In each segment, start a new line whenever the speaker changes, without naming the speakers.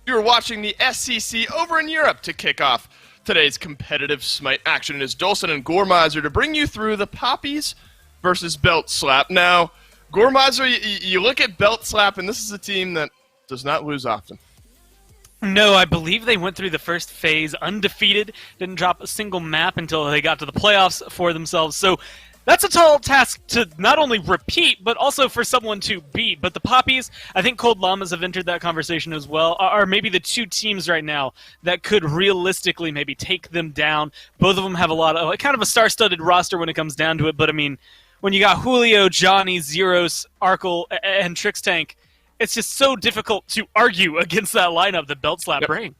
You're watching the SEC over in Europe to kick off today's competitive SMITE action. It is Dolson and Gormizer to bring you through the Papis versus Belt Slap. Now, Gormizer, you look at Belt Slap, and this is a team that does not lose often.
No, I believe they went through the first phase undefeated, didn't drop a single map until they got to the playoffs for themselves. So that's a tall task to not only repeat, but also for someone to beat. But the Papis, I think Cold Llamas have entered that conversation as well, are maybe the two teams right now that could realistically maybe take them down. Both of them have a lot of, kind of a star-studded roster when it comes down to it. But I mean, when you got Julio, Johnny, Zeros, Arkle, and Trix Tank, it's just so difficult to argue against that lineup that Belt Slap bring.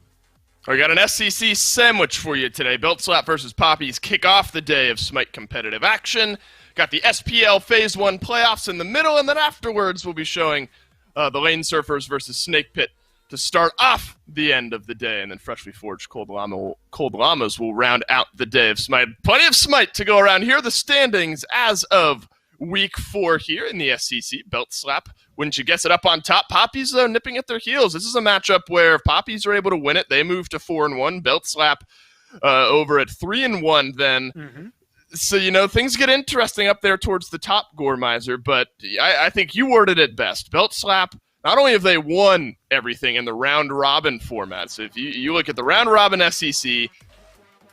We got an SEC sandwich for you today. Belt Slap versus Papis kick off the day of SMITE competitive action. Got the SPL Phase 1 playoffs in the middle, and then afterwards we'll be showing the Lane Surfers versus Snake Pit to start off the end of the day. And then freshly forged Cold Llamas will round out the day of SMITE. Plenty of SMITE to go around. Here are the standings as of Week 4 here in the SEC. Belt Slap, wouldn't you guess it, up on top. Papis, though, nipping at their heels. This is a matchup where if Papis are able to win it, they move to 4-1. Belt Slap over at 3-1 then. So, you know, things get interesting up there towards the top, Gormizer, but I think you worded it best. Belt Slap, not only have they won everything in the round-robin format, so if you look at the round-robin SEC,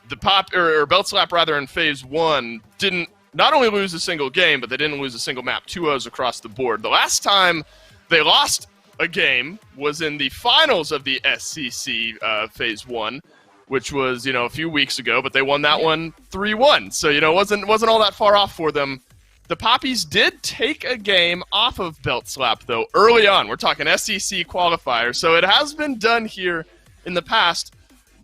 the Belt Slap, rather, in Phase 1 didn't not only lose a single game, but they didn't lose a single map. 2-0s across the board. The last time they lost a game was in the finals of the SEC Phase 1, which was, you know, a few weeks ago, but they won that one 3-1. So, you know, it wasn't all that far off for them. The Papis did take a game off of Belt Slap, though, early on. We're talking SEC qualifier, so it has been done here in the past.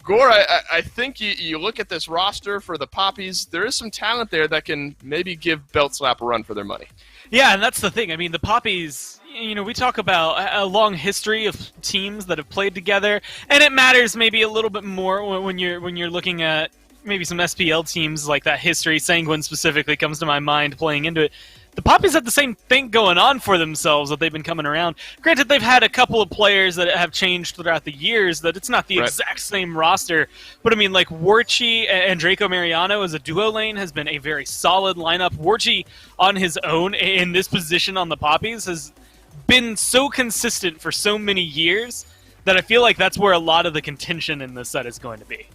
Gore, I think you look at this roster for the Papis, there is some talent there that can maybe give Belt Slap a run for their money.
Yeah, and that's the thing. I mean, the Papis, you know, we talk about a long history of teams that have played together, and it matters maybe a little bit more when you're looking at maybe some SPL teams like that history. Sanguine specifically comes to my mind playing into it. The Papis have the same thing going on for themselves that they've been coming around. Granted, they've had a couple of players that have changed throughout the years, that it's not the exact same roster. But, I mean, like, Warchi and Draco Mariano as a duo lane has been a very solid lineup. Warchi on his own in this position on the Papis has been so consistent for so many years that I feel like that's where a lot of the contention in this set is going to be.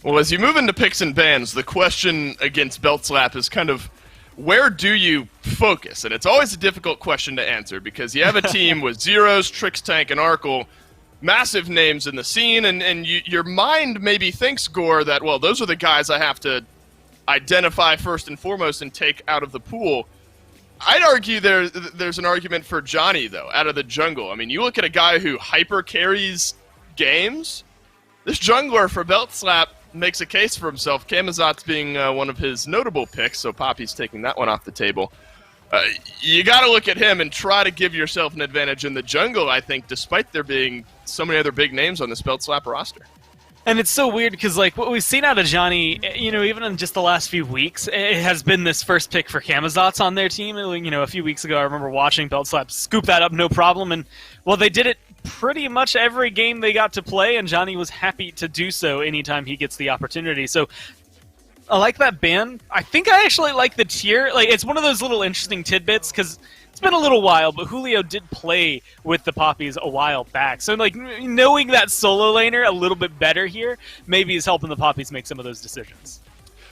Well, as you move into picks and bans, the question against Belt Slap is kind of, where do you focus? And it's always a difficult question to answer because you have a team with Zeros, Trix Tank, and Arkle, massive names in the scene, and your mind maybe thinks, Gore, that, well, those are the guys I have to identify first and foremost and take out of the pool. I'd argue there's an argument for Johnny, though, out of the jungle. I mean, you look at a guy who hyper carries games. This jungler for Belt Slap makes a case for himself. Camazot's being one of his notable picks, so Papis taking that one off the table. You got to look at him and try to give yourself an advantage in the jungle, I think, despite there being so many other big names on this Belt Slap roster.
And it's so weird because, like, what we've seen out of Johnny, you know, even in just the last few weeks, it has been this first pick for Camazot's on their team. You know, a few weeks ago, I remember watching Belt Slap scoop that up, no problem. And, well, they did it pretty much every game they got to play, and Johnny was happy to do so anytime he gets the opportunity. So I like that ban. I think I actually like the tier. Like, it's one of those little interesting tidbits because it's been a little while, but Julio did play with the Papis a while back. So, like, knowing that solo laner a little bit better here maybe is helping the Papis make some of those decisions.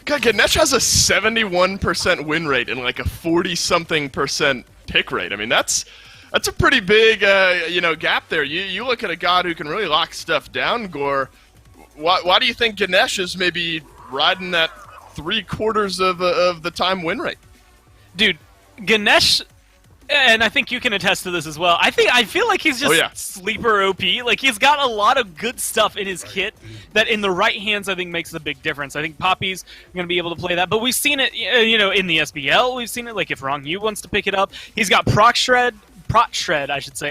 God, Ganesh has a 71% win rate and like a 40-something% pick rate. I mean, that's a pretty big, gap there. You look at a god who can really lock stuff down, Gore. Why do you think Ganesh is maybe riding that 3/4 of the time win rate?
Dude, Ganesh, and I think you can attest to this as well, I feel like he's just sleeper OP. Like, he's got a lot of good stuff in his kit that in the right hands I think makes the big difference. I think Papis are going to be able to play that, but we've seen it, in the SBL. We've seen it, like, if Wrong U wants to pick it up. He's got Prot Shred,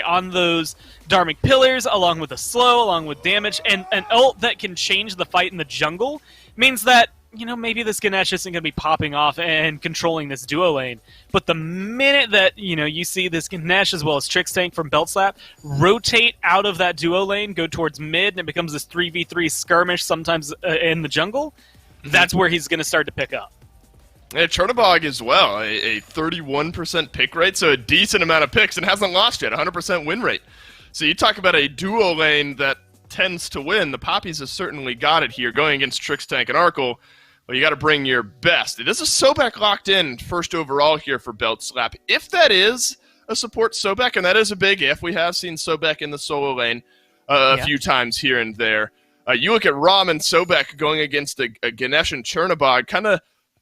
on those Dharmic Pillars, along with a slow, along with damage, and an ult that can change the fight in the jungle means that you know, maybe this Ganesh isn't going to be popping off and controlling this duo lane. But the minute that, you know, you see this Ganesh as well as Trickstank from Belt Slap rotate out of that duo lane, go towards mid, and it becomes this 3v3 skirmish sometimes in the jungle, that's where he's going to start to pick up.
And Chernobog as well, a 31% pick rate, so a decent amount of picks, and hasn't lost yet, 100% win rate. So you talk about a duo lane that tends to win. The Papis have certainly got it here, going against Trickstank and Arkle. Well, you got to bring your best. It is a Sobek locked in first overall here for Belt Slap. If that is a support Sobek, and that is a big if, we have seen Sobek in the solo lane a few times here and there. You look at Rom and Sobek going against a Ganesh and Chernobog, kind of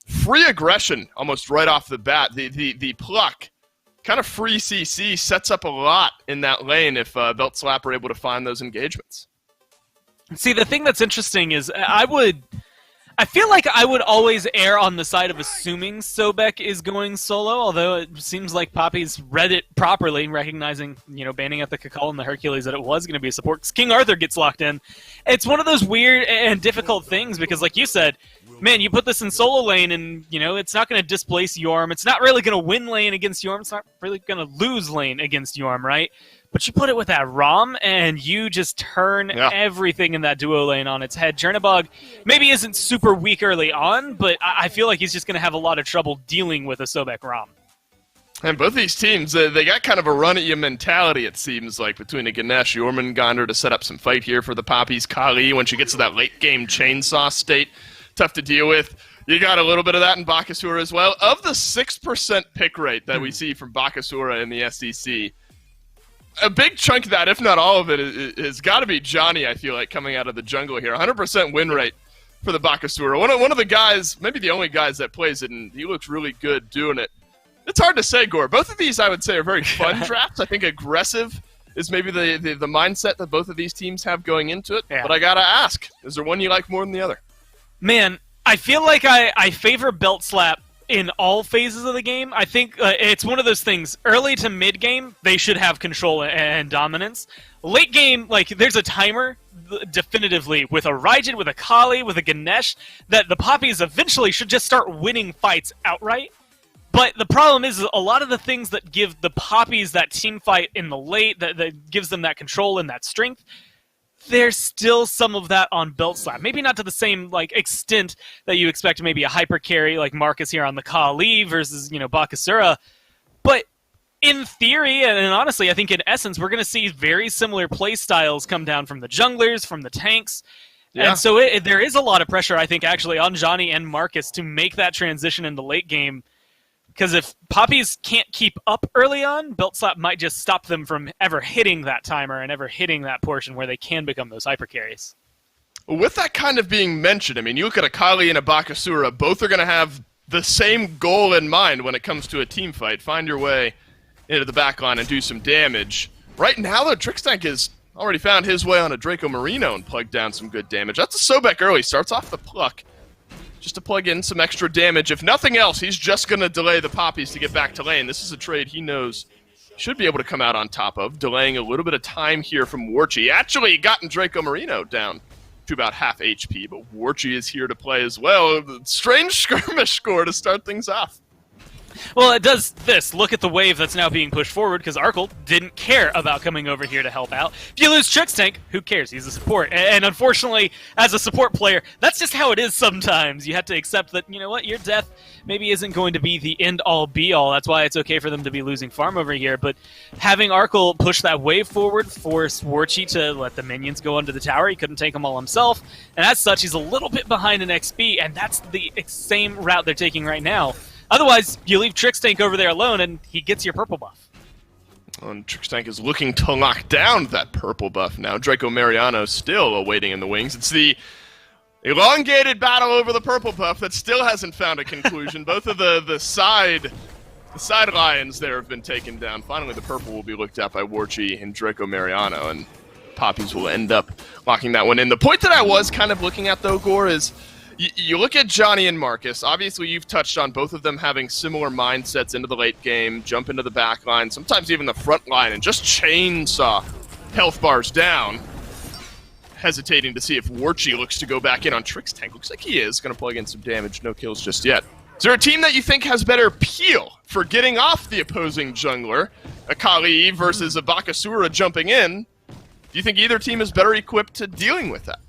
free aggression almost right off the bat. The pluck, kind of free CC, sets up a lot in that lane if Belt Slap are able to find those engagements.
See, the thing that's interesting is I feel like I would always err on the side of assuming Sobek is going solo, although it seems like Papis read it properly, recognizing, you know, banning at the Kakal and the Hercules that it was going to be a support, because King Arthur gets locked in. It's one of those weird and difficult things, because like you said, man, you put this in solo lane and, you know, it's not going to displace Yorm. It's not really going to win lane against Yorm. It's not really going to lose lane against Yorm, right? But you put it with that Rom, and you just turn everything in that duo lane on its head. Chernobog maybe isn't super weak early on, but I feel like he's just going to have a lot of trouble dealing with a Sobek Rom.
And both these teams, they got kind of a run-at-you mentality, it seems like, between a Ganesh, Jormungandr to set up some fight here for the Papis. Kali, when she gets to that late-game chainsaw state, tough to deal with. You got a little bit of that in Bakasura as well. Of the 6% pick rate that we see from Bakasura in the SEC, a big chunk of that, if not all of it, has got to be Johnny, I feel like, coming out of the jungle here. 100% win rate for the Bakasura. One of the guys, maybe the only guys that plays it, and he looks really good doing it. It's hard to say, Gore. Both of these, I would say, are very fun drafts. I think aggressive is maybe the mindset that both of these teams have going into it. Yeah. But I got to ask, is there one you like more than the other?
Man, I feel like I favor Belt Slap in all phases of the game. I think it's one of those things. Early to mid game, they should have control and dominance. Late game, like, there's a timer, definitively, with a Raijin, with a Kali, with a Ganesh, that the Papis eventually should just start winning fights outright. But the problem is, a lot of the things that give the Papis that team fight in the late, that gives them that control and that strength, there's still some of that on Belt Slap. Maybe not to the same like extent that you expect maybe a hyper carry like Marcus here on the Kali versus, you know, Bakasura. But in theory, and honestly, I think in essence, we're going to see very similar play styles come down from the junglers, from the tanks. Yeah. And so there is a lot of pressure, I think, actually on Johnny and Marcus to make that transition in the late game. Because if Papis can't keep up early on, Belt Slap might just stop them from ever hitting that timer and ever hitting that portion where they can become those hyper carries.
With that kind of being mentioned, I mean, you look at a Kali and a Bakasura, both are going to have the same goal in mind when it comes to a team fight. Find your way into the backline and do some damage. Right now, though, Trickstank has already found his way on a Draco Marino and plugged down some good damage. That's a Sobek early. Starts off the pluck just to plug in some extra damage. If nothing else, he's just going to delay the Papis to get back to lane. This is a trade he knows should be able to come out on top of, delaying a little bit of time here from Warchi. Actually, gotten Draco Marino down to about half HP, but Warchi is here to play as well. Strange skirmish score to start things off.
Well, it does this. Look at the wave that's now being pushed forward, because Arkle didn't care about coming over here to help out. If you lose Trickstank, who cares? He's a support. And unfortunately, as a support player, that's just how it is sometimes. You have to accept that, you know what, your death maybe isn't going to be the end-all, be-all. That's why it's okay for them to be losing farm over here. But having Arkle push that wave forward forced Warchi to let the minions go under the tower. He couldn't take them all himself. And as such, he's a little bit behind in XP, and that's the same route they're taking right now. Otherwise, you leave Trickstank over there alone, and he gets your purple buff.
And Trickstank is looking to lock down that purple buff now. Draco Mariano still awaiting in the wings. It's the elongated battle over the purple buff that still hasn't found a conclusion. Both of the side lions there have been taken down. Finally, the purple will be looked at by Warchi and Draco Mariano, and Papis will end up locking that one in. The point that I was kind of looking at, though, Gore, is you look at Johnny and Marcus. Obviously, you've touched on both of them having similar mindsets into the late game, jump into the back line, sometimes even the front line, and just chainsaw health bars down. hesitating to see if Warchi looks to go back in on Trix Tank. Looks like he is going to plug in some damage. No kills just yet. Is there a team that you think has better peel for getting off the opposing jungler? A Kali versus a Bakasura jumping in. Do you think either team is better equipped to dealing with that?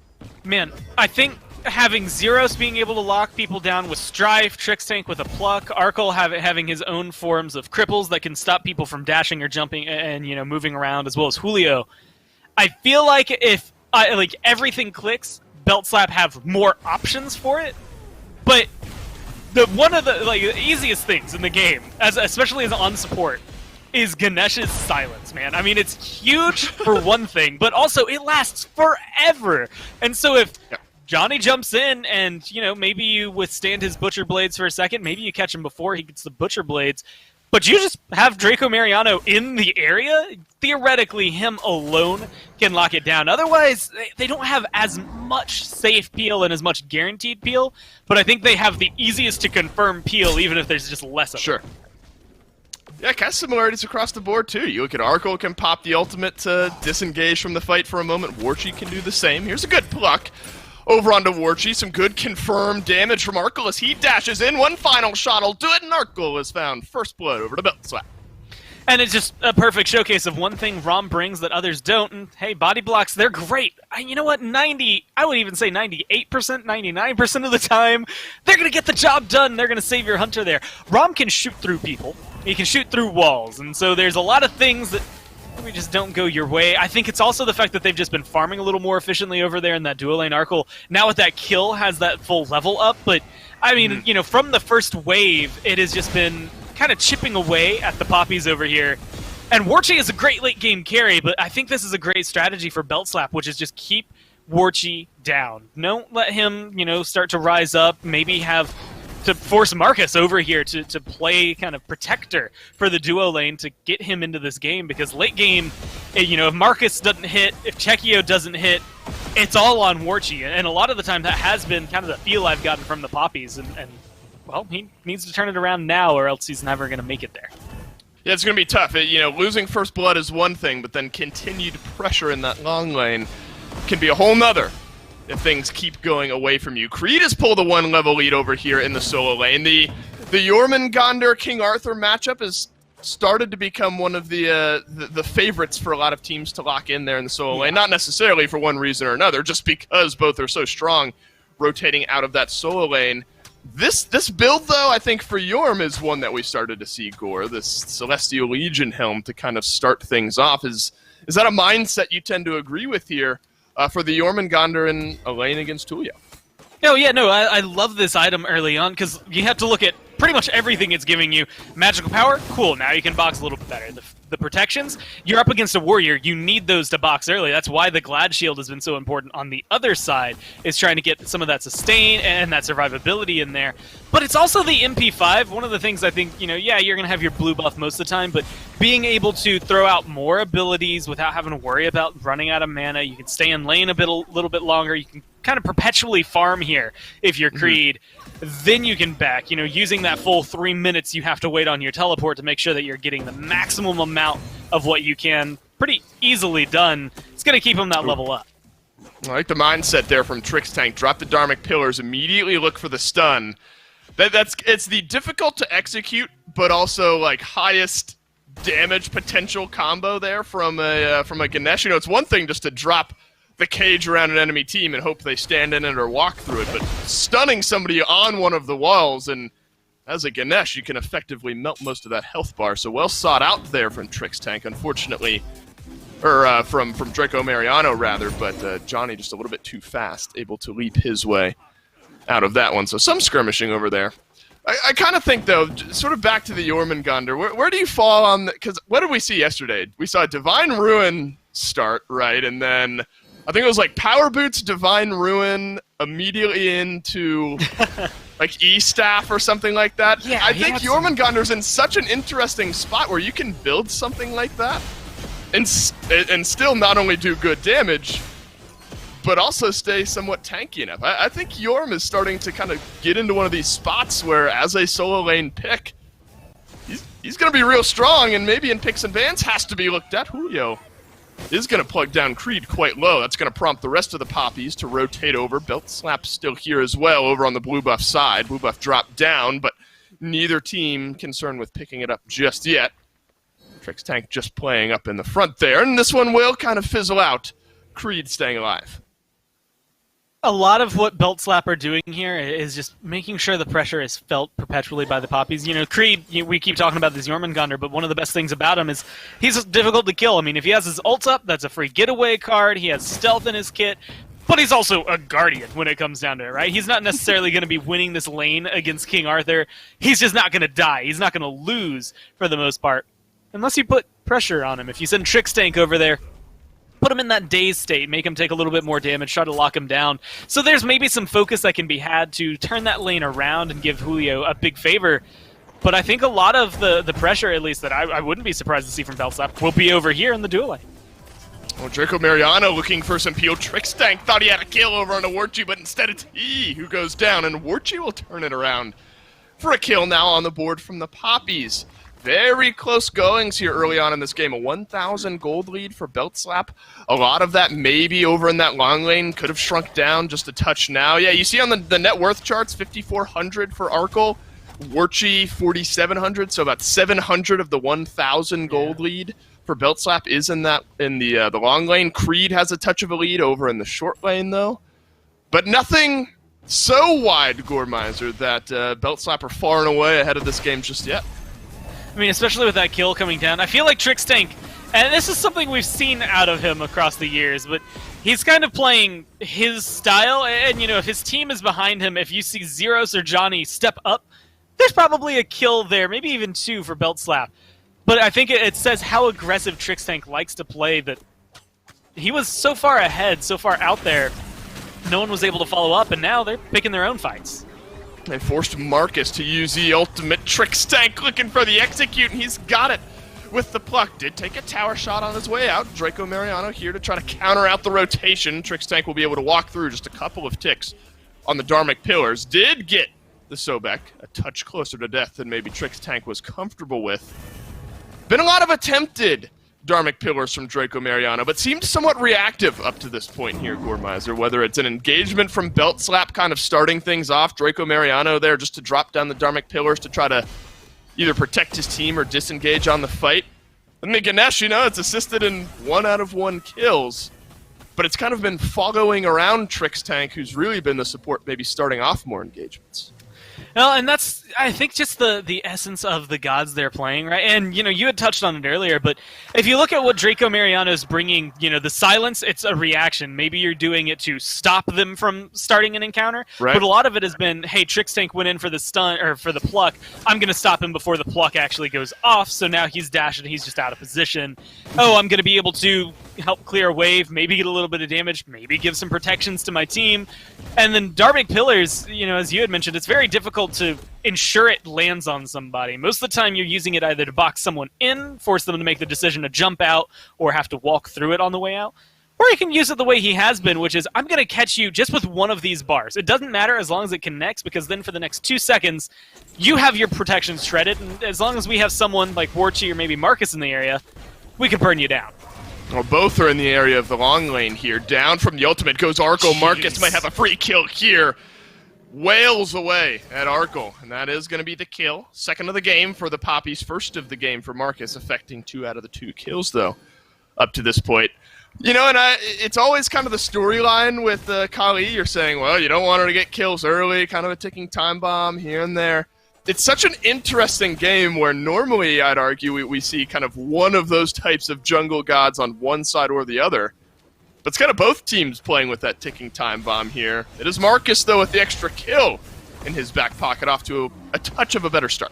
Man, I think having Zeros being able to lock people down with Strife, Trix Tank with a Pluck, Arkle having his own forms of cripples that can stop people from dashing or jumping and moving around, as well as Julio. I feel like if everything clicks, Belt Slap have more options for it, but one of the easiest things in the game, especially as on support, is Ganesh's silence, man. I mean, it's huge for one thing, but also it lasts forever. And so if Johnny jumps in and, maybe you withstand his Butcher Blades for a second, maybe you catch him before he gets the Butcher Blades, but you just have Draco Mariano in the area, theoretically him alone can lock it down. Otherwise, they don't have as much safe peel and as much guaranteed peel, but I think they have the easiest to confirm peel, even if there's just less of it.
Sure. Yeah, kind of similarities across the board, too. You look at Arkle can pop the ultimate to disengage from the fight for a moment. Warchi can do the same. Here's a good pluck over onto Warchi. Some good confirmed damage from Arkle as he dashes in. One final shot will do it, and Arkle has found first blood over to Belt Slap.
And it's just a perfect showcase of one thing ROM brings that others don't. And hey, body blocks, they're great. You know what? I would even say 98%, 99% of the time, they're going to get the job done. They're going to save your hunter there. ROM can shoot through people. He can shoot through walls. And so there's a lot of things that maybe just don't go your way. I think it's also the fact that they've just been farming a little more efficiently over there in that dual lane. Arkle, now with that kill, has that full level up. But, I mean, from the first wave, it has just been kind of chipping away at the Papis over here. And Warchi is a great late game carry, but I think this is a great strategy for Belt Slap, which is just keep Warchi down. Don't let him, start to rise up, maybe have to force Marcus over here to play kind of protector for the duo lane to get him into this game, because late game, if Marcus doesn't hit, if Chekio doesn't hit, it's all on Warchi. And a lot of the time that has been kind of the feel I've gotten from the Papis, and well, he needs to turn it around now or else he's never going to make it there.
Yeah, it's going to be tough. Losing first blood is one thing, but then continued pressure in that long lane can be a whole nother if things keep going away from you. Creed has pulled a one-level lead over here in the solo lane. The Jormungandr King Arthur matchup has started to become one of the favorites for a lot of teams to lock in there in the solo lane. Not necessarily for one reason or another, just because both are so strong rotating out of that solo lane. This build, though, I think for Jorm is one that we started to see Gore, this Celestial Legion helm to kind of start things off. Is that a mindset you tend to agree with here for the Jormungandr in a lane against Tulio?
Oh, yeah, no, I love this item early on, because you have to look at pretty much everything it's giving you. Magical power, cool, now you can box a little bit better. The protections, you're up against a warrior, you need those to box early. That's why the Glad Shield has been so important on the other side, is trying to get some of that sustain and that survivability in there. But it's also the MP5, one of the things I think, you're going to have your blue buff most of the time, but being able to throw out more abilities without having to worry about running out of mana, you can stay in lane a little bit longer, you can kind of perpetually farm here if you're Creed. Then you can back, using that full 3 minutes you have to wait on your teleport to make sure that you're getting the maximum amount of what you can pretty easily done. It's going to keep them that level up.
I like the mindset there from Trix Tank. Drop the Dharmic Pillars, immediately look for the stun. It's the difficult to execute, but also like highest damage potential combo there from a Ganesh. It's one thing just to drop the cage around an enemy team and hope they stand in it or walk through it, but stunning somebody on one of the walls, and as a Ganesh, you can effectively melt most of that health bar. So well sought out there from Trix Tank, unfortunately, or from Draco Mariano rather, but Johnny just a little bit too fast, able to leap his way out of that one. So some skirmishing over there. I kind of think, though, sort of back to the Jormungandr, where do you fall on the... Because what did we see yesterday? We saw Divine Ruin start, right? And then I think it was like Power Boots, Divine Ruin, immediately into like E-Staff or something like that.
Yeah,
I think Jormungandr's in such an interesting spot where you can build something like that and still not only do good damage, but also stay somewhat tanky enough. I think Jorm is starting to kind of get into one of these spots where, as a solo lane pick, he's going to be real strong, and maybe in picks and bans has to be looked at. Julio is going to plug down Creed quite low. That's going to prompt the rest of the Papis to rotate over. Belt Slap's still here as well over on the blue buff side. Blue buff dropped down, but neither team concerned with picking it up just yet. Trix Tank just playing up in the front there, and this one will kind of fizzle out. Creed staying alive.
A lot of what Belt Slap are doing here is just making sure the pressure is felt perpetually by the Papis. You know, Creed, we keep talking about this Jormungandr, but one of the best things about him is he's difficult to kill. I mean, if he has his ult up, that's a free getaway card. He has stealth in his kit, but he's also a Guardian when it comes down to it, right? He's not necessarily going to be winning this lane against King Arthur. He's just not going to die. He's not going to lose for the most part, unless you put pressure on him. If you send Trix Tank over there, put him in that dazed state, make him take a little bit more damage, try to lock him down. So there's maybe some focus that can be had to turn that lane around and give Julio a big favor. But I think a lot of the pressure, at least, that I wouldn't be surprised to see from Belt Slap will be over here in the duel lane.
Well, Draco Mariano looking for some peel. Trix Tank thought he had a kill over on Warchi, but instead it's he who goes down, and Warchi will turn it around for a kill now on the board from the Papis. Very close goings here early on in this game. A 1,000 gold lead for Belt Slap. A lot of that maybe over in that long lane could have shrunk down just a touch now. Yeah, you see on the net worth charts, 5,400 for Arkle. Warchi, 4,700, so about 700 of the 1,000 gold lead for Belt Slap is in the long lane. Creed has a touch of a lead over in the short lane, though. But nothing so wide, Goremizer, that Belt Slap are far and away ahead of this game just yet.
I mean, especially with that kill coming down. I feel like Trix Tank, and this is something we've seen out of him across the years, but he's kind of playing his style, and, you know, if his team is behind him, if you see Zeros or Johnny step up, there's probably a kill there, maybe even two for Belt Slap. But I think it says how aggressive Trix Tank likes to play, that he was so far ahead, so far out there, no one was able to follow up, and now they're picking their own fights.
They forced Marcus to use the ultimate. Trix Tank looking for the execute, and he's got it with the pluck. Did take a tower shot on his way out. Draco Mariano here to try to counter out the rotation. Trix Tank will be able to walk through just a couple of ticks on the Dharmic Pillars. Did get the Sobek a touch closer to death than maybe Trix Tank was comfortable with. Been a lot of attempted Dharmic Pillars from Draco Mariano, but seemed somewhat reactive up to this point here, Goremizer. Whether it's an engagement from Belt Slap kind of starting things off, Draco Mariano there just to drop down the Dharmic Pillars to try to either protect his team or disengage on the fight. And then Ganesh, you know, it's assisted in 1 out of 1 kills, but it's kind of been following around Trix Tank, who's really been the support, maybe starting off more engagements.
Well, and that's, I think, just the essence of the gods they're playing, right? And, you know, you had touched on it earlier, but if you look at what Draco Mariano is bringing, you know, the silence, it's a reaction. Maybe you're doing it to stop them from starting an encounter, right? But a lot of it has been, hey, Trix Tank went in for the stun, or for the pluck, I'm going to stop him before the pluck actually goes off, so now he's dashing, he's just out of position. Oh, I'm going to be able to help clear a wave, maybe get a little bit of damage, maybe give some protections to my team. And then Dharmic Pillars, you know, as you had mentioned, it's very difficult to ensure it lands on somebody. Most of the time you're using it either to box someone in, force them to make the decision to jump out, or have to walk through it on the way out. Or you can use it the way he has been, which is, I'm going to catch you just with one of these bars. It doesn't matter as long as it connects, because then for the next 2 seconds, you have your protections shredded, and as long as we have someone like Warchi or maybe Marcus in the area, we can burn you down.
Well, both are in the area of the long lane here. Down from the ultimate goes Arkle. Marcus might have a free kill here. Wails away at Arkle, and that is going to be the kill. Second of the game for the Papis, first of the game for Marcus, affecting 2 out of the 2 kills, though, up to this point. You know, and it's always kind of the storyline with Kali. You're saying, well, you don't want her to get kills early, kind of a ticking time bomb here and there. It's such an interesting game where normally, I'd argue, we see kind of one of those types of jungle gods on one side or the other. But it's kind of both teams playing with that ticking time bomb here. It is Marcus, though, with the extra kill in his back pocket, off to a touch of a better start.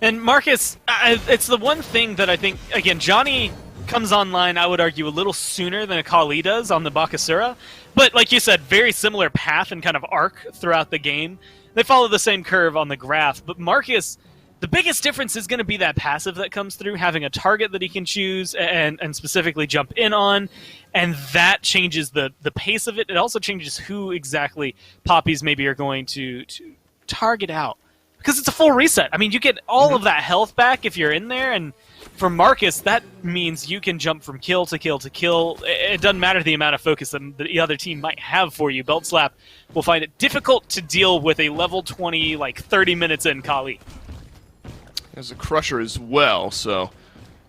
And Marcus, it's the one thing that I think, again, Johnny comes online, I would argue, a little sooner than a Kali does on the Bakasura. But like you said, very similar path and kind of arc throughout the game. They follow the same curve on the graph. But Marcus, the biggest difference is going to be that passive that comes through, having a target that he can choose and specifically jump in on. And that changes the pace of it. It also changes who exactly Papis maybe are going to target out. Because it's a full reset. I mean, you get all of that health back if you're in there, and For Marcus, that means you can jump from kill to kill to kill. It doesn't matter the amount of focus that the other team might have for you. Belt Slap will find it difficult to deal with a level 20, like 30 minutes in Kali.
There's a Crusher as well, so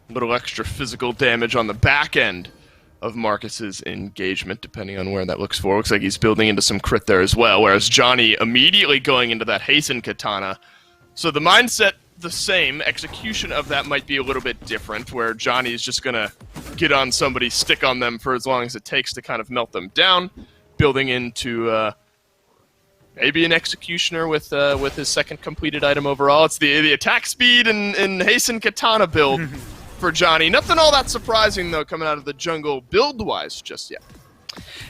a little extra physical damage on the back end of Marcus's engagement, depending on where that looks for. Looks like he's building into some crit there as well, whereas Johnny immediately going into that Hasten Katana. So the mindset the same, execution of that might be a little bit different, where Johnny's just going to get on somebody, stick on them for as long as it takes to kind of melt them down, building into maybe an Executioner with his second completed item overall. It's the attack speed and Hasten Katana build for Johnny. Nothing all that surprising, though, coming out of the jungle build-wise just yet.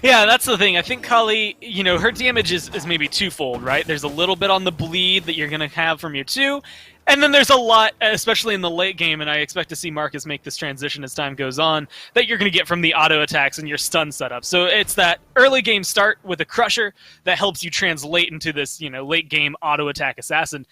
Yeah, that's the thing. I think Kali, her damage is maybe twofold, right? There's a little bit on the bleed that you're going to have from your 2, and then there's a lot, especially in the late game, and I expect to see Marcus make this transition as time goes on, that you're going to get from the auto attacks and your stun setup. So it's that early game start with a Crusher that helps you translate into this, late game auto attack assassin.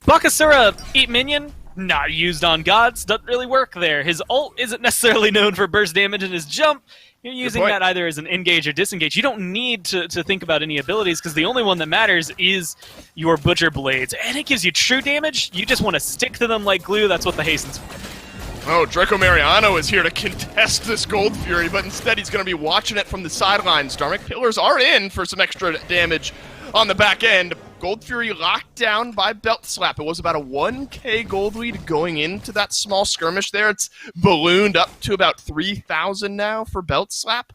Bakasura, eat minion, not used on gods, doesn't really work there. His ult isn't necessarily known for burst damage, and his jump, you're using that either as an engage or disengage. You don't need to think about any abilities, because the only one that matters is your Butcher Blades. And it gives you true damage. You just want to stick to them like glue. That's what the Hasten's for.
Oh, Draco Mariano is here to contest this Gold Fury, but instead he's going to be watching it from the sidelines. Dharmic Pillars are in for some extra damage on the back end. Gold Fury locked down by Belt Slap. It was about a 1k gold lead going into that small skirmish there. It's ballooned up to about 3,000 now for Belt Slap.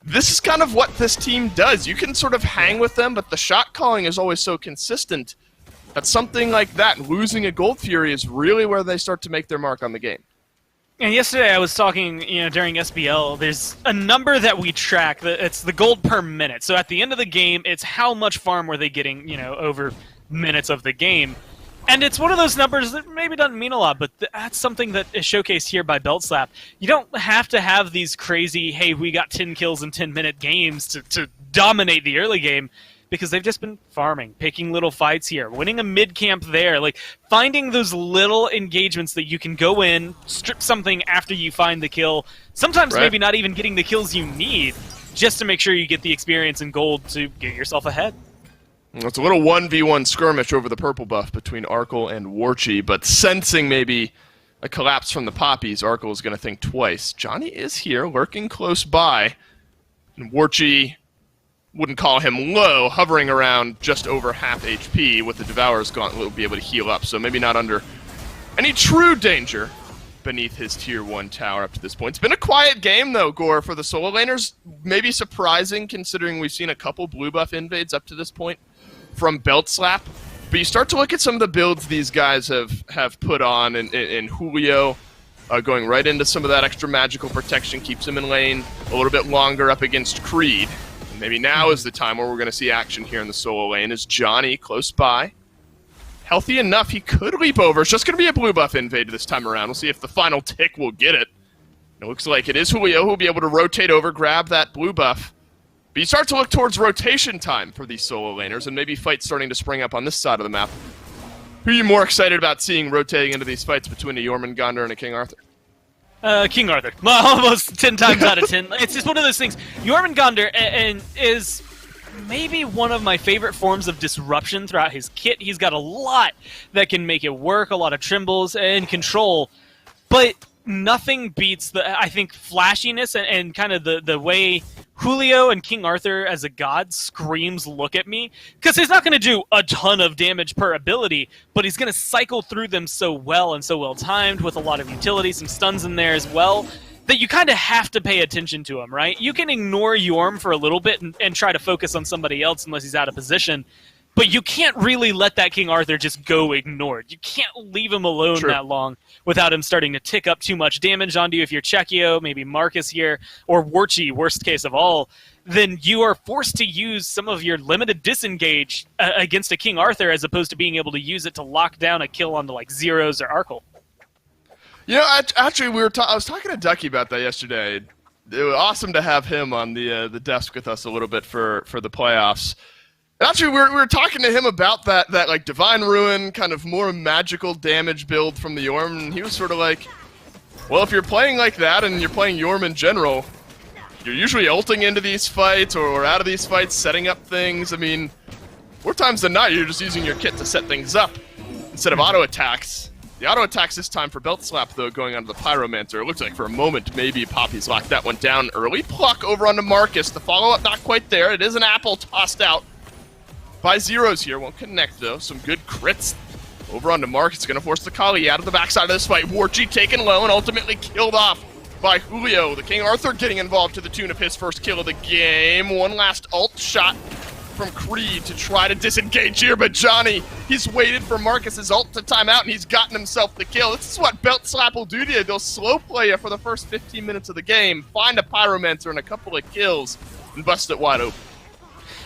This is kind of what this team does. You can sort of hang with them, but the shot calling is always so consistent that something like that, losing a Gold Fury, is really where they start to make their mark on the game.
And yesterday I was talking, during SBL, there's a number that we track. It's the gold per minute. So at the end of the game, it's how much farm were they getting, over minutes of the game. And it's one of those numbers that maybe doesn't mean a lot, but that's something that is showcased here by Belt Slap. You don't have to have these crazy, hey, we got 10 kills in 10-minute games to dominate the early game. Because they've just been farming, picking little fights here, winning a mid-camp there, like finding those little engagements that you can go in, strip something after you find the kill, sometimes maybe not even getting the kills you need, just to make sure you get the experience and gold to get yourself ahead.
It's a little 1v1 skirmish over the purple buff between Arkle and Warchi, but sensing maybe a collapse from the Papis, Arkle is going to think twice. Johnny is here, lurking close by, and Warchi wouldn't call him low, hovering around just over half HP. With the Devourer's Gauntlet, will be able to heal up, so maybe not under any true danger beneath his tier 1 tower up to this point. It's been a quiet game, though, Gore, for the solo laners. Maybe surprising, considering we've seen a couple blue buff invades up to this point from Belt Slap. But you start to look at some of the builds these guys have put on, and Julio going right into some of that extra magical protection, keeps him in lane a little bit longer up against Creed. Maybe now is the time where we're going to see action here in the solo lane. Is Johnny close by? Healthy enough, he could leap over. It's just going to be a blue buff invade this time around. We'll see if the final tick will get it. It looks like it is Julio who will be able to rotate over, grab that blue buff. But you start to look towards rotation time for these solo laners, and maybe fights starting to spring up on this side of the map. Who are you more excited about seeing rotating into these fights between a Jormungandr and a King Arthur?
King Arthur. Well, almost 10 times out of 10. It's just one of those things. Jormungandr is maybe one of my favorite forms of disruption throughout his kit. He's got a lot that can make it work, a lot of trembles and control, but nothing beats the, I think, flashiness and kind of the way Julio and King Arthur as a god screams, look at me, because he's not going to do a ton of damage per ability, but he's going to cycle through them so well and so well timed with a lot of utility, some stuns in there as well, that you kind of have to pay attention to him, right? You can ignore Jorm for a little bit and try to focus on somebody else unless he's out of position, but you can't really let that King Arthur just go ignored. You can't leave him alone that long without him starting to tick up too much damage onto you. If you're Chekio, maybe Marcus here, or Warchi, worst case of all, then you are forced to use some of your limited disengage against a King Arthur as opposed to being able to use it to lock down a kill onto like Zeros or Arkle.
You know, actually, I was talking to Ducky about that yesterday. It was awesome to have him on the desk with us a little bit for the playoffs. Actually, we were talking to him about that like Divine Ruin, kind of more magical damage build from the Orm, and he was sort of like, Well, if you're playing like that and you're playing Yorm in general, you're usually ulting into these fights or out of these fights, setting up things. I mean, more times than not, you're just using your kit to set things up instead of auto attacks. The auto attacks this time for Belt Slap, though, going onto the Pyromancer. It looks like for a moment maybe Papis locked that one down early. Pluck over onto Marcus. The follow-up not quite there. It is an apple tossed out by Zeros here. Won't connect, though. Some good crits over onto Marcus. Going to force the Kali out of the backside of this fight. Warchi taken low and ultimately killed off by Julio. The King Arthur getting involved to the tune of his first kill of the game. One last ult shot from Creed to try to disengage here, but Johnny, he's waited for Marcus's ult to time out, and he's gotten himself the kill. This is what Belt Slap will do to you. They'll slow play you for the first 15 minutes of the game, find a Pyromancer and a couple of kills, and bust it wide open.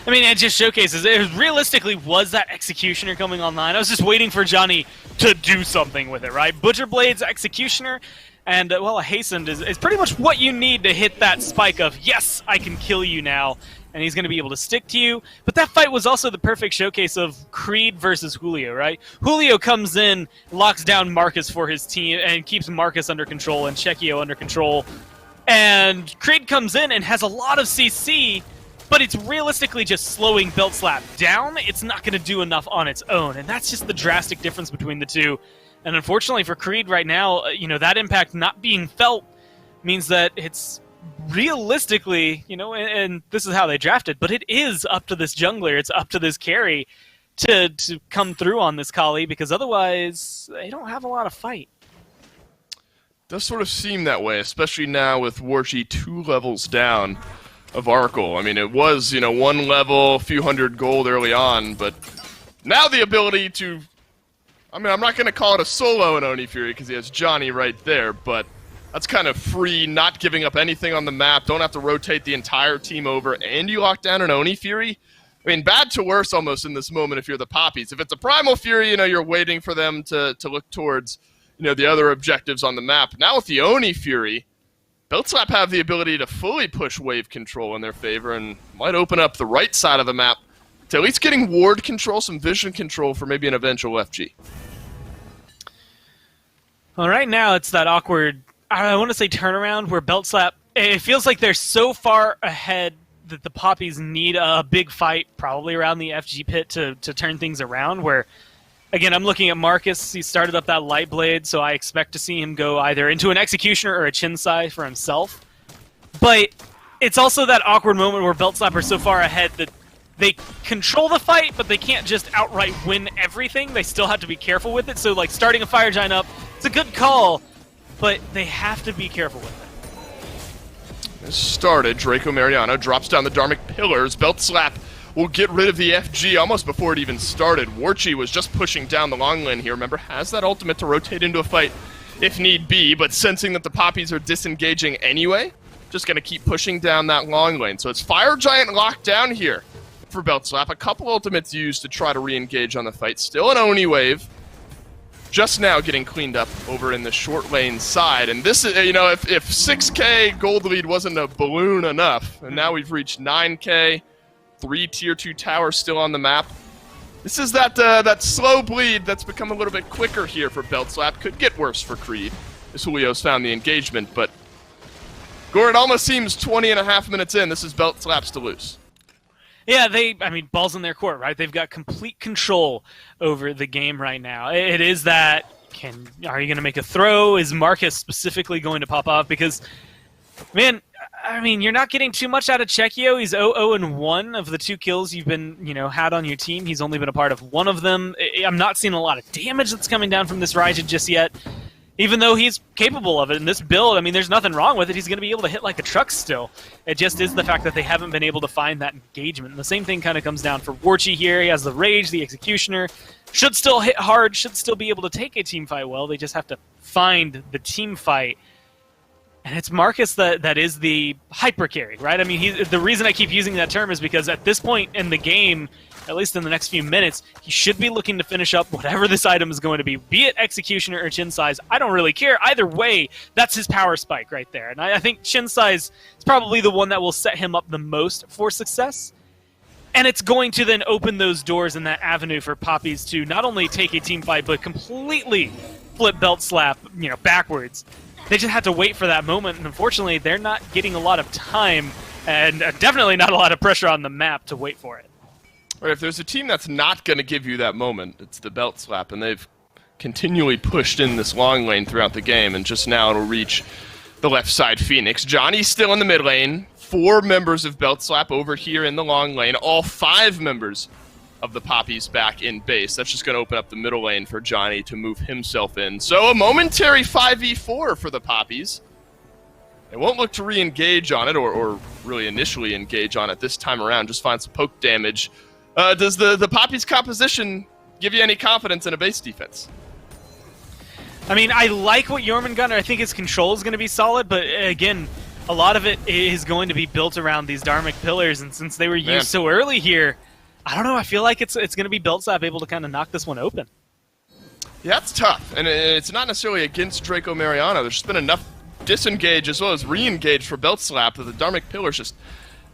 I mean, it just showcases, it realistically was that Executioner coming online. I was just waiting for Johnny to do something with it, right? Butcher Blade's Executioner, and, well, a Hastened is pretty much what you need to hit that spike of, yes, I can kill you now, and he's going to be able to stick to you. But that fight was also the perfect showcase of Creed versus Julio, right? Julio comes in, locks down Marcus for his team, and keeps Marcus under control and Chekio under control. And Creed comes in and has a lot of CC, but it's realistically just slowing Belt Slap down. It's not going to do enough on its own, and that's just the drastic difference between the two. And unfortunately for Creed right now, you know, that impact not being felt means that it's realistically, you know, and this is how they drafted, but it is up to this jungler, it's up to this carry to come through on this Kali, because otherwise they don't have a lot of fight.
Does sort of seem that way, especially now with Warchi 2 levels down of Arkle. I mean, it was, you know, 1 level, a few hundred gold early on, but now the ability to, I mean, I'm not going to call it a solo in Oni Fury because he has Johnny right there, but that's kind of free, not giving up anything on the map, don't have to rotate the entire team over, and you lock down an Oni Fury. I mean, bad to worse almost in this moment if you're the Papis. If it's a Primal Fury, you know, you're waiting for them to look towards, you know, the other objectives on the map. Now with the Oni Fury, Belt Slap have the ability to fully push wave control in their favor and might open up the right side of the map to at least getting ward control, some vision control for maybe an eventual FG.
Well, right now it's that awkward, I want to say turnaround, where Belt Slap, it feels like they're so far ahead that the Papis need a big fight, probably around the FG pit, to turn things around, where, again, I'm looking at Marcus. He started up that Light Blade, so I expect to see him go either into an Executioner or a Chinsai for himself. But it's also that awkward moment where Belt Slap are so far ahead that they control the fight, but they can't just outright win everything. They still have to be careful with it. So, like, starting a Fire Giant up, it's a good call, but they have to be careful with it.
This started. Draco Mariano drops down the Dharmic Pillars. Belt Slap will get rid of the FG almost before it even started. Warchi was just pushing down the long lane here. Remember, has that ultimate to rotate into a fight if need be, but sensing that the Papis are disengaging anyway, just going to keep pushing down that long lane. So it's Fire Giant locked down here for Belt Slap. A couple ultimates used to try to re-engage on the fight. Still an Oni wave. Just now getting cleaned up over in the short lane side. And this is, you know, if 6k gold lead wasn't a balloon enough, and now we've reached 9k, 3 tier 2 towers still on the map. This is that slow bleed that's become a little bit quicker here for Belt Slap. Could get worse for Creed, as Julio's found the engagement, but Gore, it almost seems 20 and a half minutes in, this is Belt Slap's to lose.
Yeah, I mean, ball's in their court, right? They've got complete control over the game right now. It is that, are you going to make a throw? Is Marcus specifically going to pop off? Because, man, I mean, you're not getting too much out of Chekio. He's 0-1 of the 2 kills you've been, you know, had on your team. He's only been a part of 1 of them. I'm not seeing a lot of damage that's coming down from this Raijin just yet. Even though he's capable of it in this build, I mean, there's nothing wrong with it. He's going to be able to hit like a truck still. It just is the fact that they haven't been able to find that engagement. And the same thing kind of comes down for Warchi here. He has the Rage, the Executioner. Should still hit hard, should still be able to take a team fight well. They just have to find the team fight. And it's Marcus that is the hyper carry, right? I mean, the reason I keep using that term is because at this point in the game, at least in the next few minutes, he should be looking to finish up whatever this item is going to be it Executioner or Chinsai's. I don't really care. Either way, that's his power spike right there. And I think Chinsai's is probably the one that will set him up the most for success. And it's going to then open those doors in that avenue for Papis to not only take a team fight, but completely flip Belt Slap, you know, backwards. They just had to wait for that moment, and unfortunately, they're not getting a lot of time, and definitely not a lot of pressure on the map to wait for it.
Right, if there's a team that's not going to give you that moment, it's the Belt Slap, and they've continually pushed in this long lane throughout the game, and just now it'll reach the left side Phoenix. Johnny's still in the mid lane. 4 members of Belt Slap over here in the long lane. All 5 members of the Papis back in base. That's just going to open up the middle lane for Johnny to move himself in. So a momentary 5v4 for the Papis. They won't look to re-engage on it, or really initially engage on it this time around. Just find some poke damage. Does the Papis composition give you any confidence in a base defense?
I mean, I like what Jormungandr. I think his control is going to be solid, but again, a lot of it is going to be built around these Dharmic pillars, and since they were used so early here, I don't know, I feel like it's going to be Belt Slap able to kind of knock this one open.
Yeah, it's tough, and it's not necessarily against Draco Mariano. There's just been enough disengage as well as re-engage for Belt Slap that the Dharmic pillars just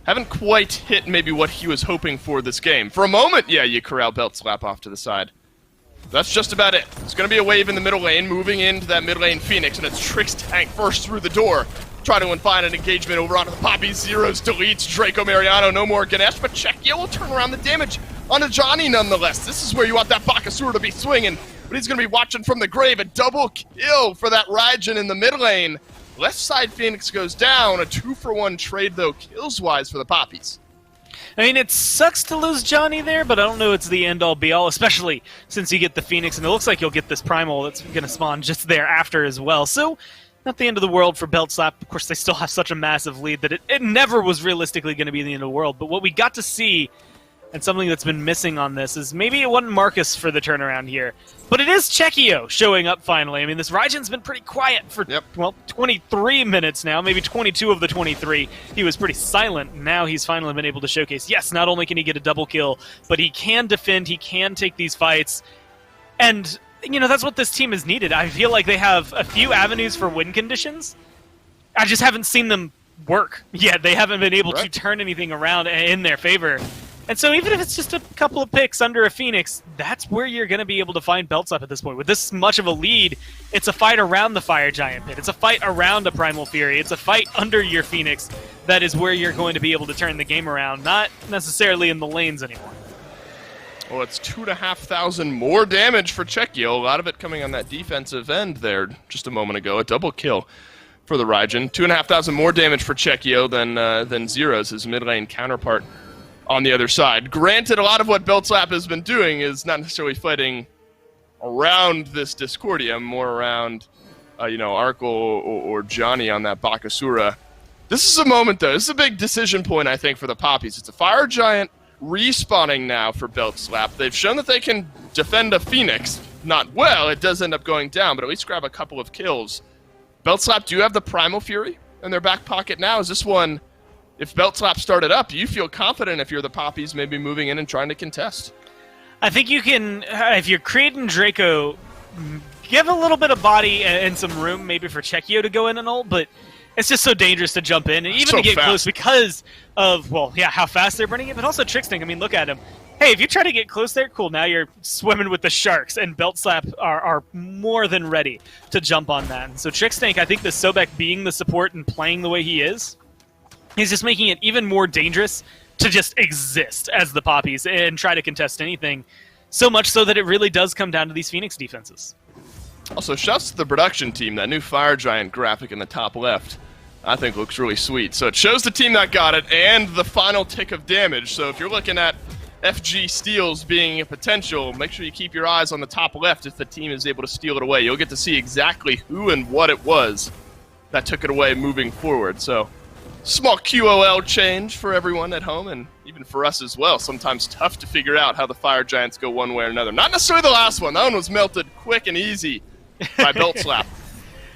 haven't quite hit maybe what he was hoping for this game. For a moment, yeah, you corral Belt Slap off to the side. That's just about it. There's going to be a wave in the middle lane, moving into that mid lane Phoenix, and it's Trick's tank first through the door. Try to find an engagement over onto the Papis. Zeros deletes Draco Mariano, no more Ganesh, but Czechia will turn around the damage onto Johnny nonetheless. This is where you want that Bakasura to be swinging, but he's going to be watching from the grave. A double kill for that Raijin in the mid lane. Left side Phoenix goes down. A 2-for-1 trade, though, kills-wise for the Papis.
I mean, it sucks to lose Johnny there, but I don't know it's the end-all, be-all, especially since you get the Phoenix, and it looks like you'll get this Primal that's going to spawn just thereafter as well. So, not the end of the world for Belt Slap. Of course, they still have such a massive lead that it never was realistically going to be the end of the world. But what we got to see, and something that's been missing on this, is maybe it wasn't Marcus for the turnaround here, but it is Czechio showing up finally. I mean, this Raijin's been pretty quiet for, well, 23 minutes now, maybe 22 of the 23. He was pretty silent. Now he's finally been able to showcase, yes, not only can he get a double kill, but he can defend, he can take these fights, and, you know, that's what this team has needed. I feel like they have a few avenues for win conditions. I just haven't seen them work yet. They haven't been able to turn anything around in their favor. And so even if it's just a couple of picks under a Phoenix, that's where you're going to be able to find Belt Slap at this point. With this much of a lead, it's a fight around the Fire Giant pit. It's a fight around a Primal Fury. It's a fight under your Phoenix. That is where you're going to be able to turn the game around, not necessarily in the lanes anymore.
Well, it's 2,500 more damage for Czechio. A lot of it coming on that defensive end there just a moment ago. A double kill for the Raijin. 2,500 more damage for Czechio than Zeros, his mid lane counterpart on the other side. Granted, a lot of what Belt Slap has been doing is not necessarily fighting around this Discordia, more around, Arkle or Johnny on that Bakasura. This is a moment, though. This is a big decision point, I think, for the Papis. It's a Fire Giant respawning now for Belt Slap. They've shown that they can defend a Phoenix. Not well, it does end up going down, but at least grab a couple of kills. Belt Slap do have the Primal Fury in their back pocket now. Is this one, if Belt Slap started up, do you feel confident if you're the Papis maybe moving in and trying to contest?
I think you can, if you're creating Draco, give a little bit of body and some room maybe for Czechio to go in and ult, but it's just so dangerous to jump in, and even
so
to get
fast.
close because of, well, yeah, how fast they're burning it, but also Trickstink. I mean, look at him. Hey, if you try to get close there, cool, now you're swimming with the sharks, and Belt Slap are more than ready to jump on that. And so Trickstink, I think the Sobek being the support and playing the way he is, he's just making it even more dangerous to just exist as the Papis and try to contest anything, so much so that it really does come down to these Phoenix defenses.
Also, shouts to the production team. That new Fire Giant graphic in the top left, I think, looks really sweet. So it shows the team that got it and the final tick of damage. So if you're looking at FG steals being a potential, make sure you keep your eyes on the top left if the team is able to steal it away. You'll get to see exactly who and what it was that took it away moving forward. So small QOL change for everyone at home, and even for us as well. Sometimes tough to figure out how the Fire Giants go one way or another. Not necessarily the last one. That one was melted quick and easy by Belt Slap.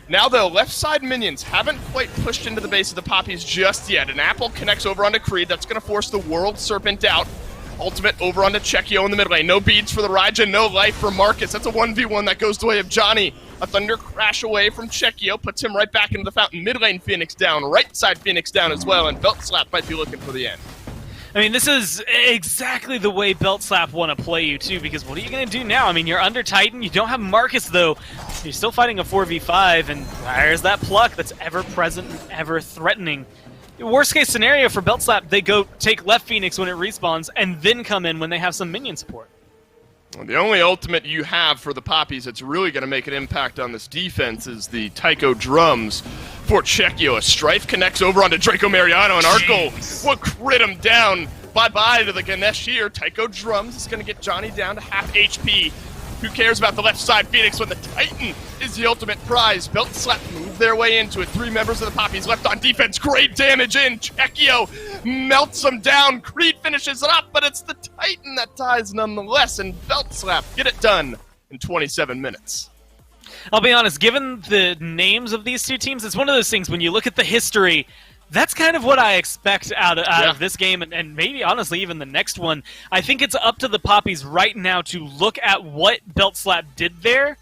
Now, though, left side minions haven't quite pushed into the base of the Papis just yet. An apple connects over onto Creed. That's going to force the World Serpent out. Ultimate over onto Czechio in the mid lane. No beads for the Raijin, no life for Marcus. That's a 1v1 that goes the way of Johnny. A Thunder Crash away from Czechio puts him right back into the fountain. Mid lane Phoenix down, right side Phoenix down as well, and Belt Slap might be looking for the end.
I mean, this is exactly the way Belt Slap want to play you, too, because what are you going to do now? I mean, you're under Titan, you don't have Marcus, though. You're still fighting a 4v5, and where's that pluck that's ever-present and ever-threatening? Worst case scenario for Belt Slap, they go take left Phoenix when it respawns, and then come in when they have some minion support.
Well, the only ultimate you have for the Papis that's really going to make an impact on this defense is the Tycho drums for Czechio. A Strife connects over onto Draco Mariano, and Arkle will crit him down. Bye-bye to the Ganesh here. Tycho drums is going to get Johnny down to half HP. Who cares about the left side Phoenix when the Titan is the ultimate prize? Belt Slap move their way into it. 3 members of the Papis left on defense. Great damage in. Czechio melts them down. Creed finishes it up, but it's the Titan that ties nonetheless. And Belt Slap get it done in 27 minutes.
I'll be honest, given the names of these two teams, it's one of those things when you look at the history, that's kind of what I expect out of this game, and maybe, honestly, even the next one. I think it's up to the Papis right now to look at what Belt Slap did there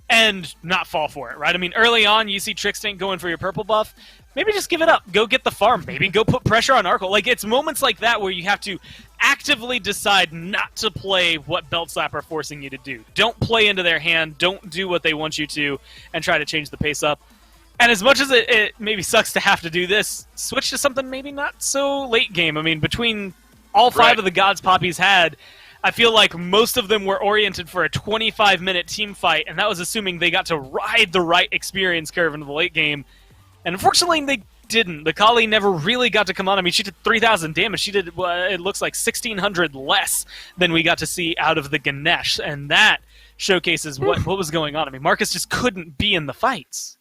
and not fall for it, right? I mean, early on, you see Trickstank going for your purple buff. Maybe just give it up. Go get the farm. Maybe go put pressure on Arkle. Like, it's moments like that where you have to actively decide not to play what Belt Slap are forcing you to do. Don't play into their hand. Don't do what they want you to and try to change the pace up. And as much as it maybe sucks to have to do this, switch to something maybe not so late game. I mean, between all 5 of the gods Papis had, I feel like most of them were oriented for a 25-minute team fight, and that was assuming they got to ride the right experience curve into the late game. And unfortunately, they didn't. The Kali never really got to come on. I mean, she did 3,000 damage. She did, it looks like 1,600 less than we got to see out of the Ganesh, and that showcases what was going on. I mean, Marcus just couldn't be in the fights.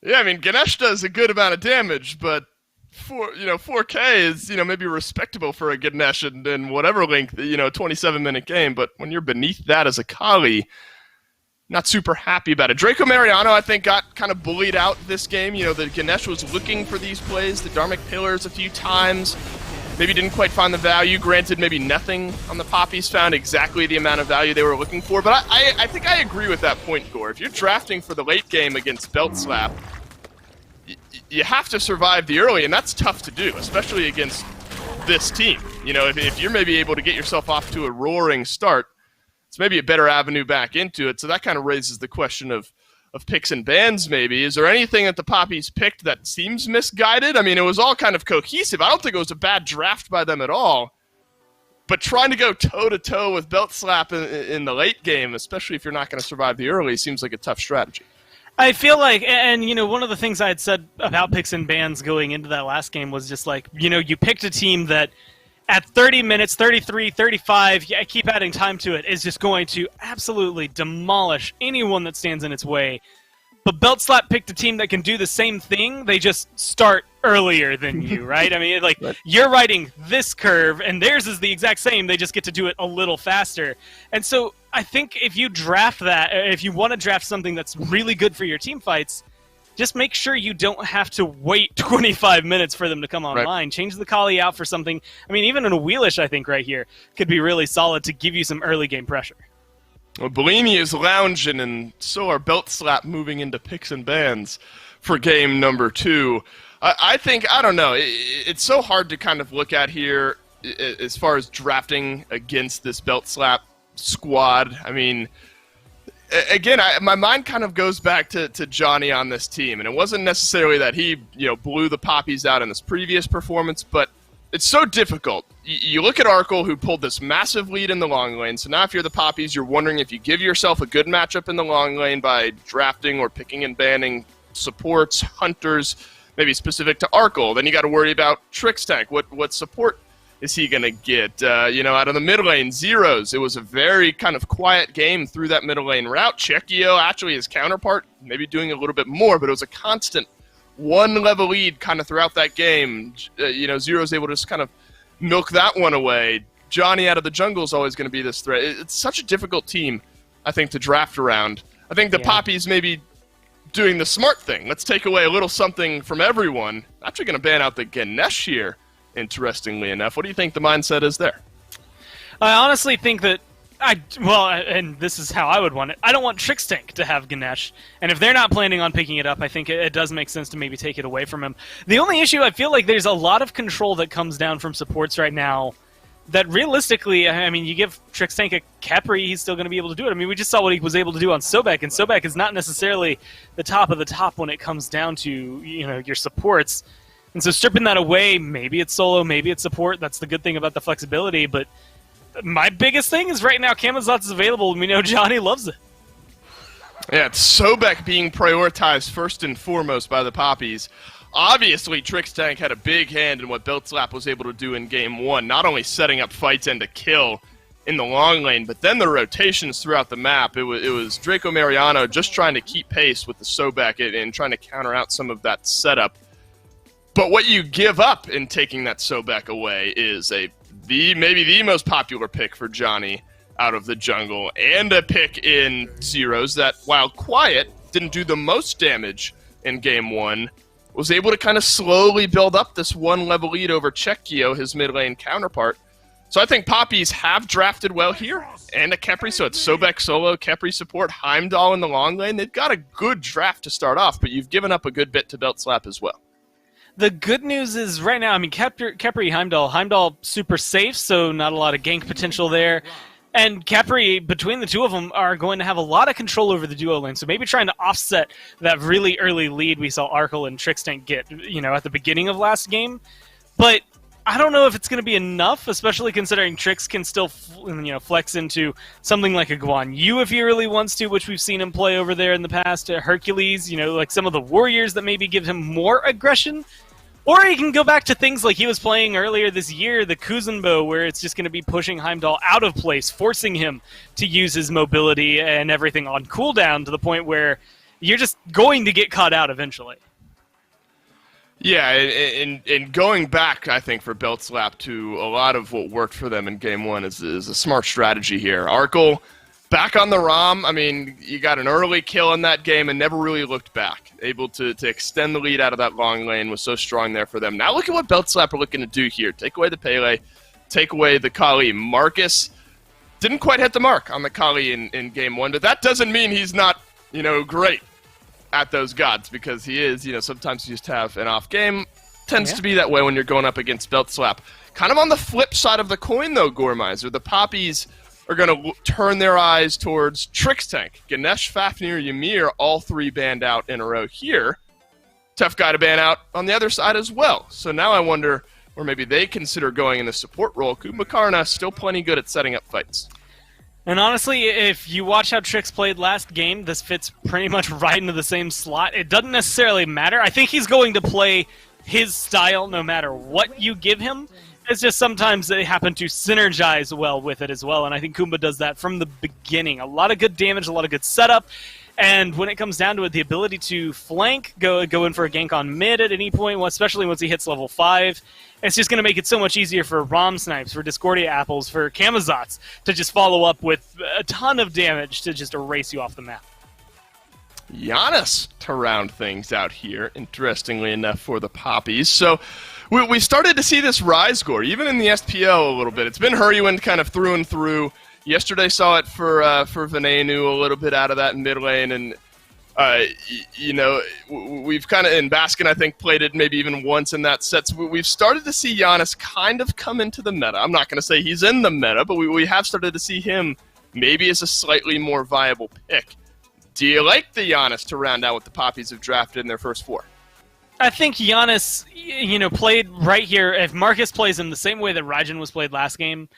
Yeah, I mean, Ganesh does a good amount of damage, but 4K is, maybe respectable for a Ganesh in whatever length, 27-minute game, but when you're beneath that as a Kali, not super happy about it. Draco Mariano, I think, got kind of bullied out this game. The Ganesh was looking for these plays, the Dharmic Pillars a few times, maybe didn't quite find the value. Granted, maybe nothing on the Papis found exactly the amount of value they were looking for, but I think I agree with that point, Gore. If you're drafting for the late game against Belt Slap, you have to survive the early, and that's tough to do, especially against this team. If you're maybe able to get yourself off to a roaring start, it's maybe a better avenue back into it. So that kind of raises the question of picks and bans, maybe. Is there anything that the Papis picked that seems misguided? I mean, it was all kind of cohesive. I don't think it was a bad draft by them at all. But trying to go toe-to-toe with Belt Slap in the late game, especially if you're not going to survive the early, seems like a tough strategy.
I feel like, and one of the things I had said about picks and bans going into that last game was just like, you picked a team that at 30 minutes, 33, 35, keep adding time to it, is just going to absolutely demolish anyone that stands in its way. But Belt Slap picked a team that can do the same thing, they just start earlier than you, right? I mean, like, you're riding this curve, and theirs is the exact same, they just get to do it a little faster. And so I think if you draft that, if you want to draft something that's really good for your team fights, just make sure you don't have to wait 25 minutes for them to come online. Right. Change the Kali out for something. I mean, even in a Wheelish, I think, right here, could be really solid to give you some early game pressure.
Well, Bellini is lounging, and so are Belt Slap moving into picks and bans for game number 2. I think, I don't know, it's so hard to kind of look at here as far as drafting against this Belt Slap squad. I mean, again, my mind kind of goes back to Johnny on this team, and it wasn't necessarily that he blew the Papis out in this previous performance, but it's so difficult. You look at Arkle, who pulled this massive lead in the long lane, so now if you're the Papis, you're wondering if you give yourself a good matchup in the long lane by drafting or picking and banning supports, hunters, maybe specific to Arkle. Then you got to worry about Trickstank. What support is he going to get? Out of the mid lane, Zeros. It was a very kind of quiet game through that middle lane route. Czechio, actually his counterpart, maybe doing a little bit more, but it was a constant one-level lead kind of throughout that game. Zero's able to just kind of milk that one away. Johnny out of the jungle is always going to be this threat. It's such a difficult team, I think, to draft around. I think the Papis maybe doing the smart thing. Let's take away a little something from everyone. Actually going to ban out the Ganesh here, interestingly enough. What do you think the mindset is there?
I honestly think that Well, and this is how I would want it. I don't want Trickstank to have Ganesh, and if they're not planning on picking it up, I think it does make sense to maybe take it away from him. The only issue, I feel like there's a lot of control that comes down from supports right now that realistically, I mean, you give Trickstank a Khepri, he's still going to be able to do it. I mean, we just saw what he was able to do on Sobek, and Sobek is not necessarily the top of the top when it comes down to, your supports. And so stripping that away, maybe it's solo, maybe it's support. That's the good thing about the flexibility, but my biggest thing is right now Camazotz is available, and we know Johnny loves it.
Yeah, it's Sobek being prioritized first and foremost by the Papis. Obviously, Trickstank had a big hand in what Beltslap was able to do in Game 1, not only setting up fights and a kill in the long lane, but then the rotations throughout the map. It was Draco Mariano just trying to keep pace with the Sobek and trying to counter out some of that setup. But what you give up in taking that Sobek away is maybe the most popular pick for Johnny out of the jungle, and a pick in Zeros that, while quiet, didn't do the most damage in Game 1, was able to kind of slowly build up this one-level lead over Checkio, his mid-lane counterpart. So I think Papis have drafted well here, and a Khepri, so it's Sobek solo, Khepri support, Heimdall in the long lane. They've got a good draft to start off, but you've given up a good bit to Beltslap as well.
The good news is right now, I mean, Khepri, Heimdall super safe, so not a lot of gank potential there. And Khepri, between the two of them, are going to have a lot of control over the duo lane, so maybe trying to offset that really early lead we saw Arkle and Trickstank get, at the beginning of last game. But I don't know if it's going to be enough, especially considering Trix can still, flex into something like a Guan Yu if he really wants to, which we've seen him play over there in the past. Hercules, like some of the warriors that maybe give him more aggression. Or he can go back to things like he was playing earlier this year, the Kuzenbo, where it's just going to be pushing Heimdall out of place, forcing him to use his mobility and everything on cooldown to the point where you're just going to get caught out eventually.
Yeah, and going back, I think, for Beltslap to a lot of what worked for them in Game 1 is a smart strategy here. Arkle, back on the ROM, I mean, you got an early kill in that game and never really looked back. Able to extend the lead out of that long lane was so strong there for them. Now look at what Beltslap are looking to do here. Take away the Pele, take away the Kali. Marcus didn't quite hit the mark on the Kali in Game 1, but that doesn't mean he's not, great at those gods, because he is, sometimes you just have an off game. Tends to be that way when you're going up against Beltslap. Kind of on the flip side of the coin, though, Gormizer, the Papis are going to turn their eyes towards Trickstank. Ganesh, Fafnir, Ymir, all three banned out in a row here. Tough guy to ban out on the other side as well. So now I wonder, or maybe they consider going in the support role. Kumbhakarna still plenty good at setting up fights.
And honestly, if you watch how Trix played last game, this fits pretty much right into the same slot. It doesn't necessarily matter. I think he's going to play his style no matter what you give him. It's just sometimes they happen to synergize well with it as well, and I think Kumba does that from the beginning. A lot of good damage, a lot of good setup, and when it comes down to it, the ability to flank, go in for a gank on mid at any point, especially once he hits level 5, it's just going to make it so much easier for Rom Snipes, for Discordia Apples, for Camazotz to just follow up with a ton of damage to just erase you off the map.
Giannis to round things out here, interestingly enough, for the Papis. So we started to see this rise gore, even in the SPL a little bit. It's been Hurriwind kind of through and through. Yesterday saw it for Venenu a little bit out of that mid lane, and we've kind of, in Baskin, I think, played it maybe even once in that set. So we've started to see Giannis kind of come into the meta. I'm not going to say he's in the meta, but we have started to see him maybe as a slightly more viable pick. Do you like the Giannis to round out what the Papis have drafted in their first 4?
I think Giannis, played right here. If Marcus plays him the same way that Raijin was played last game,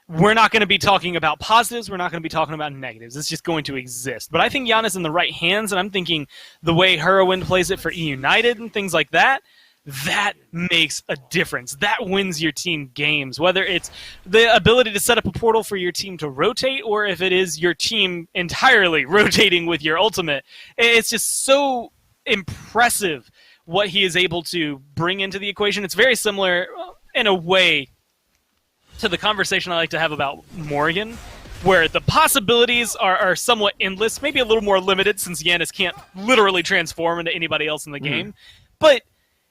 we're not going to be talking about positives. We're not going to be talking about negatives. It's just going to exist. But I think Giannis in the right hands, and I'm thinking the way Hurriwind plays it for E United and things like that, that makes a difference. That wins your team games, whether it's the ability to set up a portal for your team to rotate, or if it is your team entirely rotating with your ultimate. It's just so impressive what he is able to bring into the equation. It's very similar, in a way, to the conversation I like to have about Morgan, where the possibilities are somewhat endless, maybe a little more limited since Giannis can't literally transform into anybody else in the game. But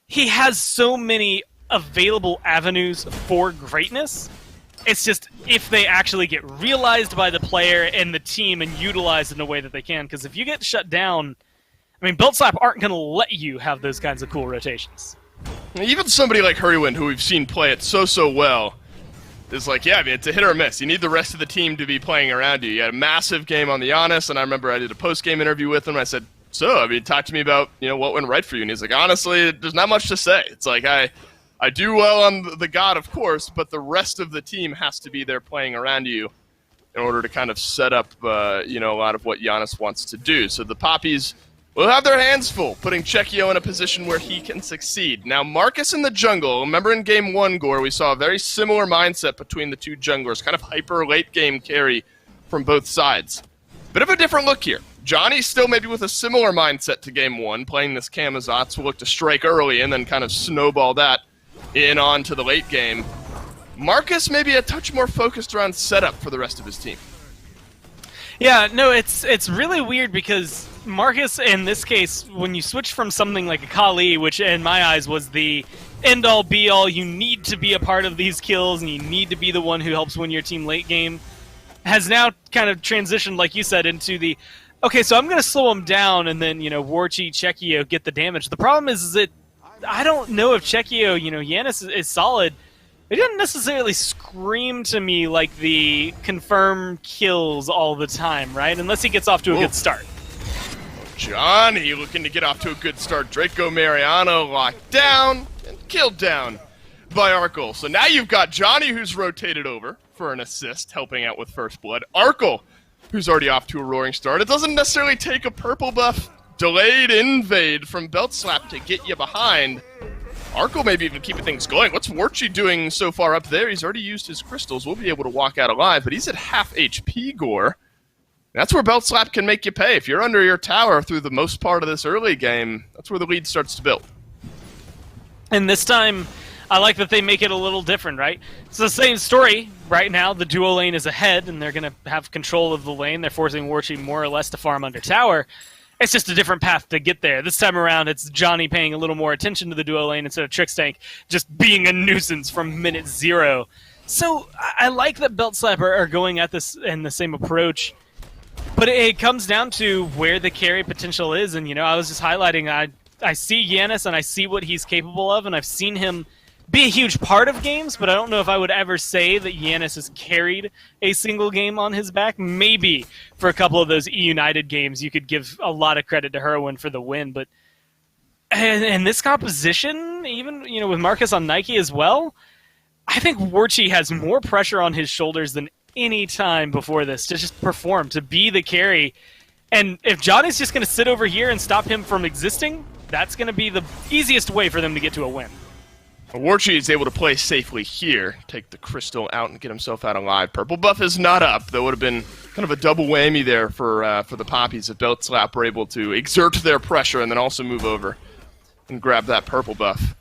he has so many available avenues for greatness. It's just if they actually get realized by the player and the team and utilized in a way that they can. Because if you get shut down, I mean, Belt Slap aren't going to let you have those kinds of cool rotations.
Even somebody like Hurrywind, who we've seen play it so well, is like, yeah, I mean, it's a hit or a miss. You need the rest of the team to be playing around you. You had a massive game on the Honest, and I remember I did a post-game interview with him. I said, so, I mean, talk to me about, what went right for you. And he's like, honestly, there's not much to say. It's like, I do well on the God, of course, but the rest of the team has to be there playing around you in order to kind of set up, a lot of what Giannis wants to do. So the Papis will have their hands full, putting Chekio in a position where he can succeed. Now, Marcus in the jungle, remember in Game 1, Gore, we saw a very similar mindset between the two junglers, kind of hyper late-game carry from both sides. Bit of a different look here. Johnny still maybe with a similar mindset to Game 1, playing this Camazotz, will look to strike early and then kind of snowball that in on to the late game. Marcus maybe a touch more focused around setup for the rest of his team.
Yeah, no, it's really weird because Marcus, in this case, when you switch from something like a Kali, which in my eyes was the end-all, be-all, you need to be a part of these kills and you need to be the one who helps win your team late game, has now kind of transitioned, like you said, into the, okay, so I'm going to slow him down and then, Warchi, Chekio get the damage. The problem is that I don't know if Chekio, Yanis is solid. It didn't necessarily scream to me like the confirm kills all the time, right? Unless he gets off to a good start.
Johnny looking to get off to a good start. Draco Mariano locked down and killed down by Arkle. So now you've got Johnny, who's rotated over for an assist, helping out with First Blood. Arkle, who's already off to a roaring start. It doesn't necessarily take a purple buff delayed invade from Belt Slap to get you behind. Arkle maybe even keeping things going. What's Warchi doing so far up there? He's already used his crystals. We'll be able to walk out alive, but he's at half HP, Gore. That's where Belt Slap can make you pay. If you're under your tower through the most part of this early game, that's where the lead starts to build.
And this time, I like that they make it a little different, right? It's the same story. Right now, the duo lane is ahead, and they're going to have control of the lane. They're forcing Warchi more or less to farm under tower. It's just a different path to get there. This time around, it's Johnny paying a little more attention to the duo lane instead of Trickstank just being a nuisance from minute 0. So I like that Belt Slap are going at this in the same approach, but it comes down to where the carry potential is. And, I was just highlighting, I see Giannis and I see what he's capable of, and I've seen him be a huge part of games, but I don't know if I would ever say that Giannis has carried a single game on his back. Maybe for a couple of those E-United games, you could give a lot of credit to Hurrywind for the win, but in this composition, even with Marcus on Nike as well, I think Warchi has more pressure on his shoulders than any time before this to just perform, to be the carry. And if Johnny's just going to sit over here and stop him from existing, that's going to be the easiest way for them to get to a win.
Warchi is able to play safely here, take the crystal out and get himself out alive. Purple buff is not up. That would have been kind of a double whammy there for the Papis if Belt Slap were able to exert their pressure and then also move over and grab that purple buff.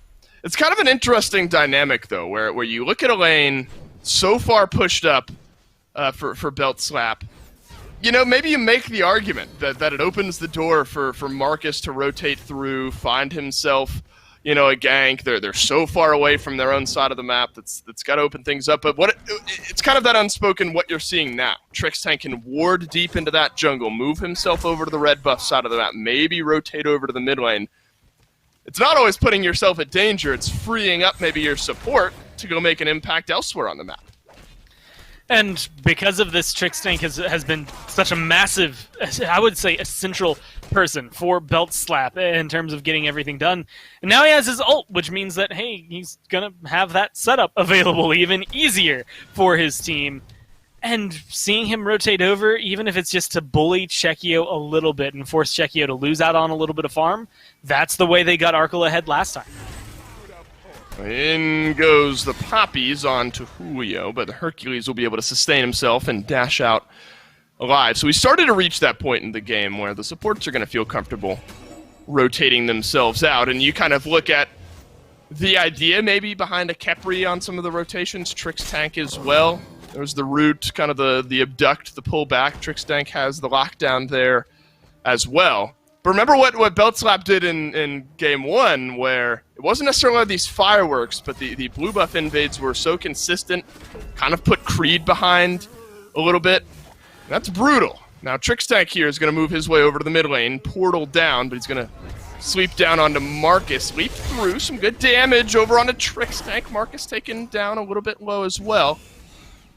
It's kind of an interesting dynamic, though, where you look at a lane so far pushed up for Belt Slap. Maybe you make the argument that it opens the door for Marcus to rotate through, find himself a gank. They're so far away from their own side of the map that's got to open things up. But it's kind of that unspoken what you're seeing now. Trickstank can ward deep into that jungle, move himself over to the red buff side of the map, maybe rotate over to the mid lane. It's not always putting yourself at danger. It's freeing up maybe your support to go make an impact elsewhere on the map.
And because of this, Trickstank has been such a massive, I would say, essential person for Belt Slap in terms of getting everything done. And now he has his ult, which means that, hey, he's going to have that setup available even easier for his team. And seeing him rotate over, even if it's just to bully Chekio a little bit and force Chekio to lose out on a little bit of farm, that's the way they got Arkle ahead last time.
In goes the Papis on to Julio, but the Hercules will be able to sustain himself and dash out alive. So we started to reach that point in the game where the supports are going to feel comfortable rotating themselves out, and you kind of look at the idea maybe behind a Kepri on some of the rotations, Trickstank as well. There's the root, kind of the abduct, the pull back. Trickstank has the lockdown there as well. But remember what Belt Slap did in Game 1, where it wasn't necessarily these fireworks, but the blue buff invades were so consistent, kind of put Creed behind a little bit. And that's brutal. Now Trixtank here is going to move his way over to the mid lane, portal down, but he's going to sweep down onto Marcus, leap through, some good damage over onto Trixtank. Marcus taken down a little bit low as well.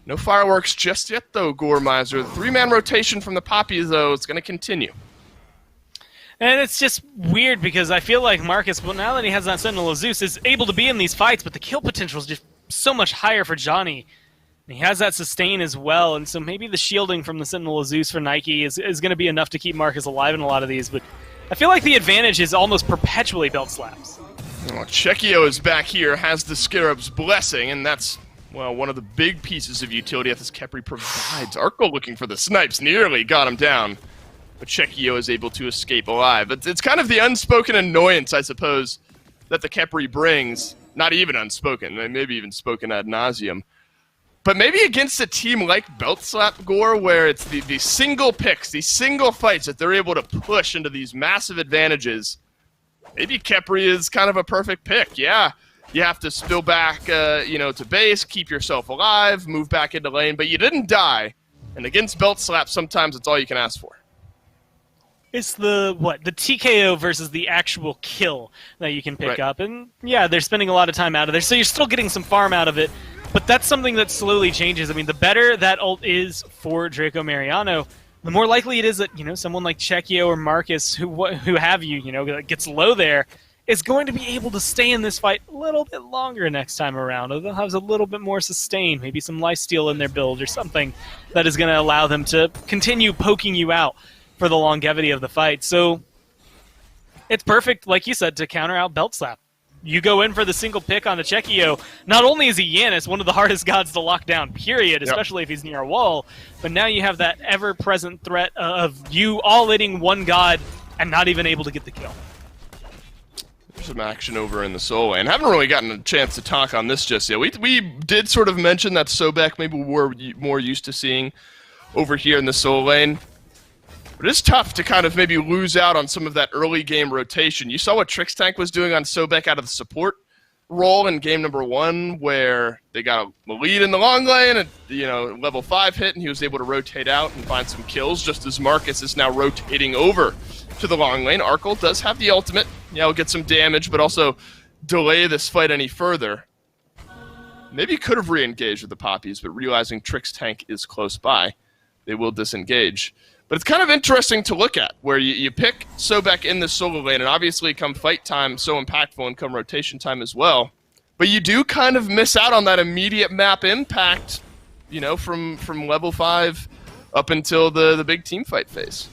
No fireworks just yet though, Goremizer. The 3-man rotation from the Papis though is going to continue.
And it's just weird because I feel like Marcus, well, now that he has that Sentinel of Zeus, is able to be in these fights, but the kill potential is just so much higher for Johnny. And he has that sustain as well, and so maybe the shielding from the Sentinel of Zeus for Nike is going to be enough to keep Marcus alive in a lot of these, but I feel like the advantage is almost perpetually belt slaps.
Well, Chekio is back here, has the Scarab's Blessing, and that's, well, one of the big pieces of utility that this Khepri provides. Arco looking for the snipes, nearly got him down. But Chekio is able to escape alive. It's kind of the unspoken annoyance, I suppose, that the Khepri brings. Not even unspoken, maybe even spoken ad nauseum. But maybe against a team like Beltslap Gore, where it's the single picks, these single fights that they're able to push into these massive advantages, maybe Khepri is kind of a perfect pick. Yeah, you have to spill back to base, keep yourself alive, move back into lane, but you didn't die. And against Beltslap, sometimes it's all you can ask for.
It's the TKO versus the actual kill that you can pick up. And yeah, they're spending a lot of time out of there, so you're still getting some farm out of it. But that's something that slowly changes. I mean, the better that ult is for Draco Mariano, the more likely it is that, someone like Chekio or Marcus, who have you, that gets low there, is going to be able to stay in this fight a little bit longer next time around. Or they'll have a little bit more sustain, maybe some lifesteal in their build or something that is going to allow them to continue poking you out for the longevity of the fight. So it's perfect, like you said, to counter out Beltslap. You go in for the single pick on the Chekio. Not only is he Yanis, one of the hardest gods to lock down, period, especially if he's near a wall, but now you have that ever-present threat of you all-hitting one god and not even able to get the kill.
There's some action over in the Soul Lane. Haven't really gotten a chance to talk on this just yet. We did sort of mention that Sobek maybe we're more used to seeing over here in the Soul Lane. But it's tough to kind of maybe lose out on some of that early game rotation. You saw what Trixtank was doing on Sobek out of the support role in game number 1, where they got a lead in the long lane, and level 5 hit, and he was able to rotate out and find some kills, just as Marcus is now rotating over to the long lane. Arkle does have the ultimate. Yeah, he'll get some damage, but also delay this fight any further. Maybe could have re-engaged with the Papis, but realizing Trixtank is close by, they will disengage. But it's kind of interesting to look at, where you pick Sobek in the solo lane, and obviously come fight time, so impactful, and come rotation time as well. But you do kind of miss out on that immediate map impact, from level 5 up until the big team fight phase.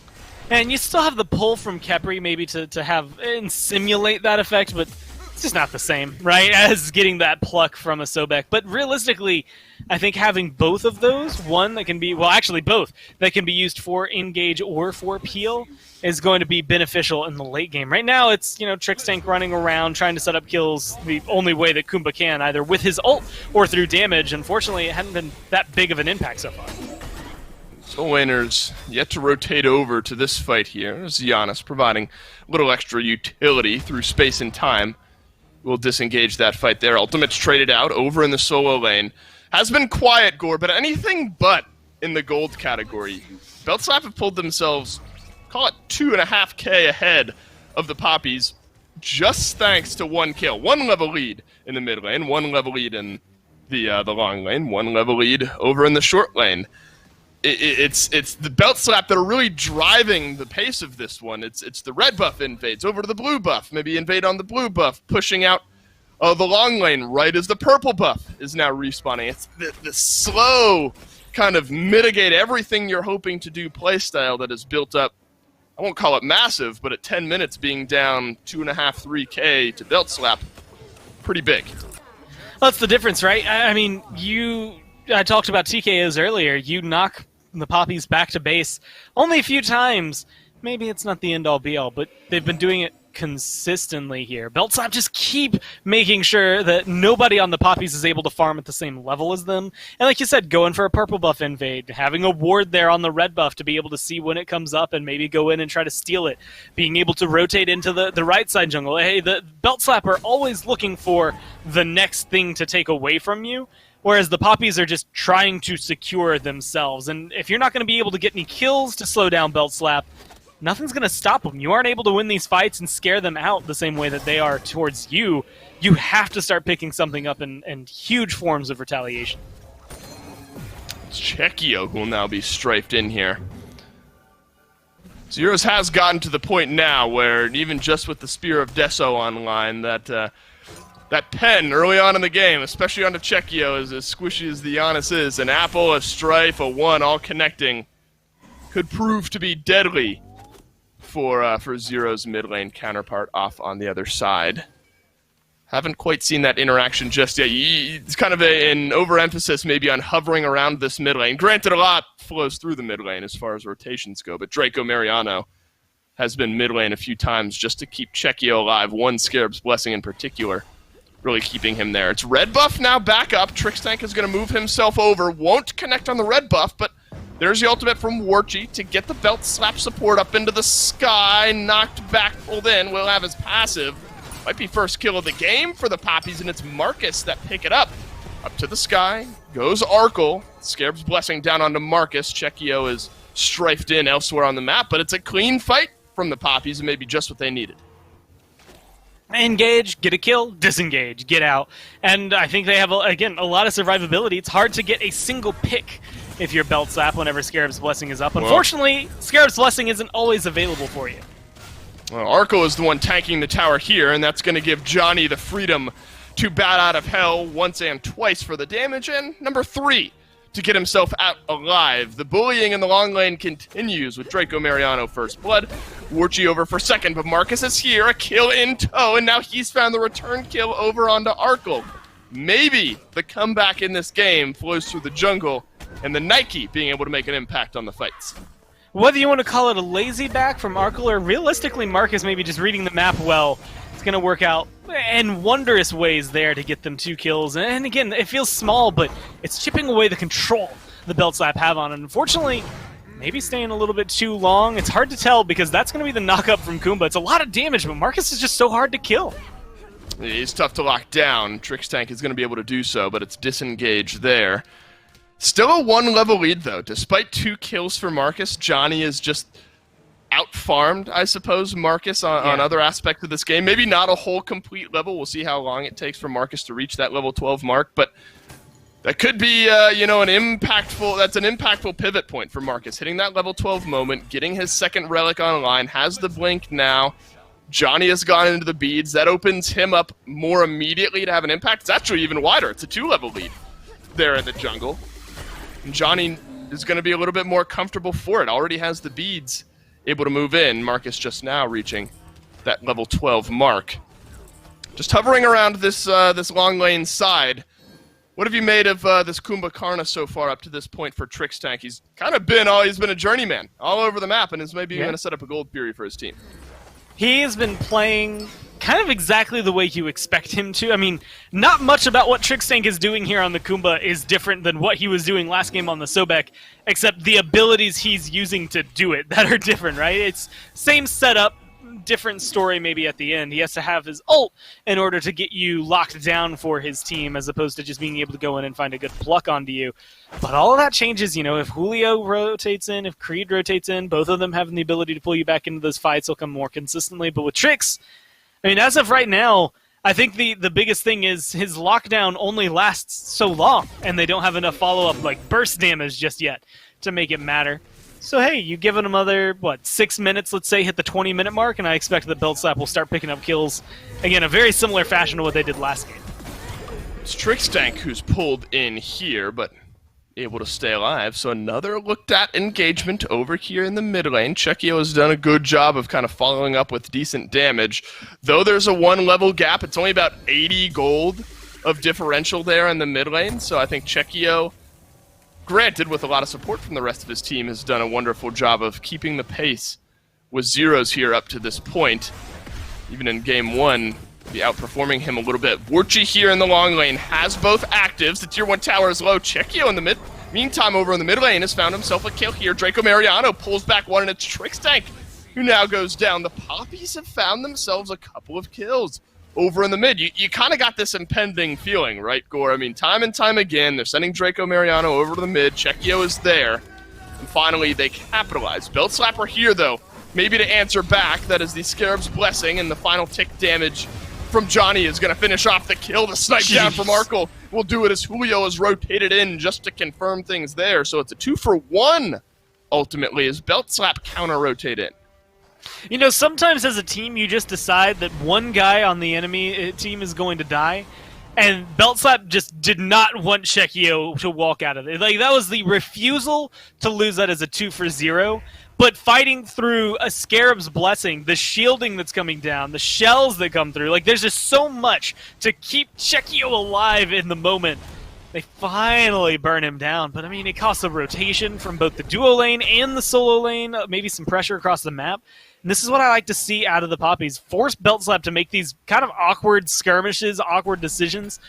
And you still have the pull from Khepri maybe to have and simulate that effect, but it's just not the same, right, as getting that pluck from a Sobek. But realistically, I think having both of those, one that can be, well, actually both, that can be used for engage or for peel, is going to be beneficial in the late game. Right now, it's, Trixtank running around trying to set up kills the only way that Kumba can, either with his ult or through damage. Unfortunately, it hadn't been that big of an impact so far.
Soul Laners yet to rotate over to this fight here. Giannis providing a little extra utility through space and time. Will disengage that fight there. Ultimate's traded out over in the solo lane. Has been quiet, Gore, but anything but in the gold category. Beltslap have pulled themselves, call it 2.5K ahead of the Papis, just thanks to one kill. 1 level lead in the mid lane, 1 level lead in the long lane, 1 level lead over in the short lane. It's the Beltslap that are really driving the pace of this one. It's the red buff invades over to the blue buff, maybe invade on the blue buff, pushing out the long lane right as the purple buff is now respawning. It's the slow kind of mitigate everything you're hoping to do playstyle that is built up. I won't call it massive, but at 10 minutes being down 2.5, 3K to Beltslap, pretty big.
Well, that's the difference, right? I mean, I talked about TKOs earlier. You knock the Papis back to base only a few times. Maybe it's not the end-all, be-all, but they've been doing it consistently here. Beltslap just keep making sure that nobody on the Papis is able to farm at the same level as them. And like you said, going for a purple buff invade, having a ward there on the red buff to be able to see when it comes up and maybe go in and try to steal it. Being able to rotate into the right side jungle. Hey, the Beltslap are always looking for the next thing to take away from you, whereas the Papis are just trying to secure themselves. And if you're not going to be able to get any kills to slow down Beltslap, nothing's going to stop them. You aren't able to win these fights and scare them out the same way that they are towards you. You have to start picking something up in huge forms of retaliation.
It's Chekio who will now be strafed in here. Zeros has gotten to the point now where, even just with the Spear of Deso online, that pen early on in the game, especially onto Chekio, as squishy as the Giannis is, an apple, a strife, a one, all connecting, could prove to be deadly for Zero's mid lane counterpart off on the other side. Haven't quite seen that interaction just yet. It's kind of an overemphasis maybe on hovering around this mid lane. Granted, a lot flows through the mid lane as far as rotations go, but Draco Mariano has been mid lane a few times just to keep Chekio alive, one Scarab's Blessing in particular, really keeping him there. It's red buff now back up. Trixtank is going to move himself over. Won't connect on the red buff, but there's the ultimate from Warchi to get the Beltslap support up into the sky. Knocked back, pulled in. Will have his passive. Might be first kill of the game for the Papis, and it's Marcus that pick it up. Up to the sky goes Arkle. Scarab's Blessing down onto Marcus. Chekio is strifed in elsewhere on the map, but it's a clean fight from the Papis, and maybe just what they needed.
Engage, get a kill, disengage, get out. And I think they have, again, a lot of survivability. It's hard to get a single pick if you're Beltslap whenever Scarab's Blessing is up. Unfortunately, Scarab's Blessing isn't always available for you.
Well, Arkle is the one tanking the tower here, and that's going to give Johnny the freedom to bat out of hell once and twice for the damage, and number 3, to get himself out alive. The bullying in the long lane continues with Draco Mariano first blood. Warchi over for second, but Marcus is here, a kill in tow, and now he's found the return kill over onto Arkle. Maybe the comeback in this game flows through the jungle, and the Nike being able to make an impact on the fights.
Whether you want to call it a lazy back from Arkle, or realistically Marcus maybe just reading the map well, it's going to work out in wondrous ways there to get them 2 kills. And again, it feels small, but it's chipping away the control the Beltslap have on it. Unfortunately, maybe staying a little bit too long. It's hard to tell because that's going to be the knock-up from Kumba. It's a lot of damage, but Marcus is just so hard to kill.
It's tough to lock down. Trixtank is going to be able to do so, but it's disengaged there. Still a 1-level lead, though. Despite 2 kills for Marcus, Johnny is just out-farmed, I suppose, Marcus on other aspects of this game. Maybe not a whole complete level. We'll see how long it takes for Marcus to reach that level 12 mark, but that could be, an impactful pivot point for Marcus. Hitting that level 12 moment, getting his second relic online, has the blink now. Johnny has gone into the beads. That opens him up more immediately to have an impact. It's actually even wider. It's a 2-level lead there in the jungle. And Johnny is going to be a little bit more comfortable for it. Already has the beads able to move in. Marcus just now reaching that level 12 mark. Just hovering around this long lane side. What have you made of this Kumba Karna so far up to this point for Trixtank? He's kind of been a journeyman all over the map and is maybe going to set up a gold Fury for his team.
He has been playing kind of exactly the way you expect him to. I mean, not much about what Trixtank is doing here on the Kumba is different than what he was doing last game on the Sobek, except the abilities he's using to do it that are different, right? It's same setup, different story maybe at the end. He has to have his ult in order to get you locked down for his team, as opposed to just being able to go in and find a good pluck onto you. But all of that changes, if Julio rotates in, if Creed rotates in, both of them having the ability to pull you back into those fights will come more consistently. But with Trix, I mean, as of right now, I think the biggest thing is his lockdown only lasts so long, and they don't have enough follow-up, like burst damage just yet to make it matter. So hey, you give it another, 6 minutes, let's say, hit the 20-minute mark, and I expect that Beltslap will start picking up kills. Again, a very similar fashion to what they did last game.
It's Trixtank who's pulled in here, but able to stay alive. So another looked at engagement over here in the mid lane. Chekio has done a good job of kind of following up with decent damage. Though there's a 1-level gap, it's only about 80 gold of differential there in the mid lane. So I think Chekio, granted with a lot of support from the rest of his team, has done a wonderful job of keeping the pace with Zeros here up to this point. Even in game 1, be outperforming him a little bit. Warchi here in the long lane has both actives. The tier 1 tower is low. Chekio in the mid. Meantime, over in the mid lane has found himself a kill here. Draco Mariano pulls back one, and it's Trixtank who now goes down. The Papis have found themselves a couple of kills over in the mid. You kind of got this impending feeling, right, Gore? I mean, time and time again, they're sending Draco Mariano over to the mid. Chekio is there. And finally, they capitalize. Belt Slapper here, though, maybe to answer back. That is the Scarab's Blessing, and the final tick damage from Johnny is going to finish off the kill. The snipe down from Arkle will do it as Julio is rotated in just to confirm things there. So it's a 2-for-1, ultimately, as Belt Slap counter-rotate in.
You know, sometimes as a team, you just decide that one guy on the enemy team is going to die, and Belt Slap just did not want Chekio to walk out of it. Like, that was the refusal to lose that as a 2-for-0. But fighting through a Scarab's Blessing, the shielding that's coming down, the shells that come through, like, there's just so much to keep Chekio alive in the moment. They finally burn him down, but I mean, it costs a rotation from both the duo lane and the solo lane, maybe some pressure across the map. And this is what I like to see out of the Papis. Force Belt Slap to make these kind of awkward skirmishes, awkward decisions,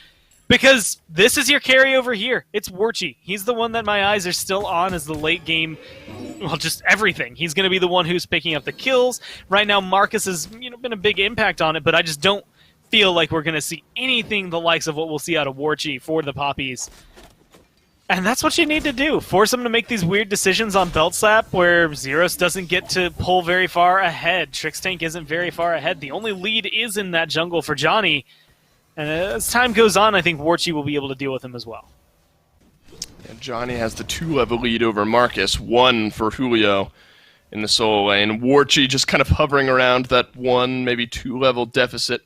because this is your carry over here. It's Warchi. He's the one that my eyes are still on as the late game, well, just everything. He's going to be the one who's picking up the kills. Right now, Marcus has been a big impact on it, but I just don't feel like we're going to see anything the likes of what we'll see out of Warchi for the Papis. And that's what you need to do. Force them to make these weird decisions on Belt Slap where Zeros doesn't get to pull very far ahead. Trixtank isn't very far ahead. The only lead is in that jungle for Johnny. And as time goes on, I think Warchi will be able to deal with him as well.
And Johnny has the 2-level lead over Marcus, 1 for Julio in the solo lane. Warchi just kind of hovering around that 1, maybe 2-level deficit.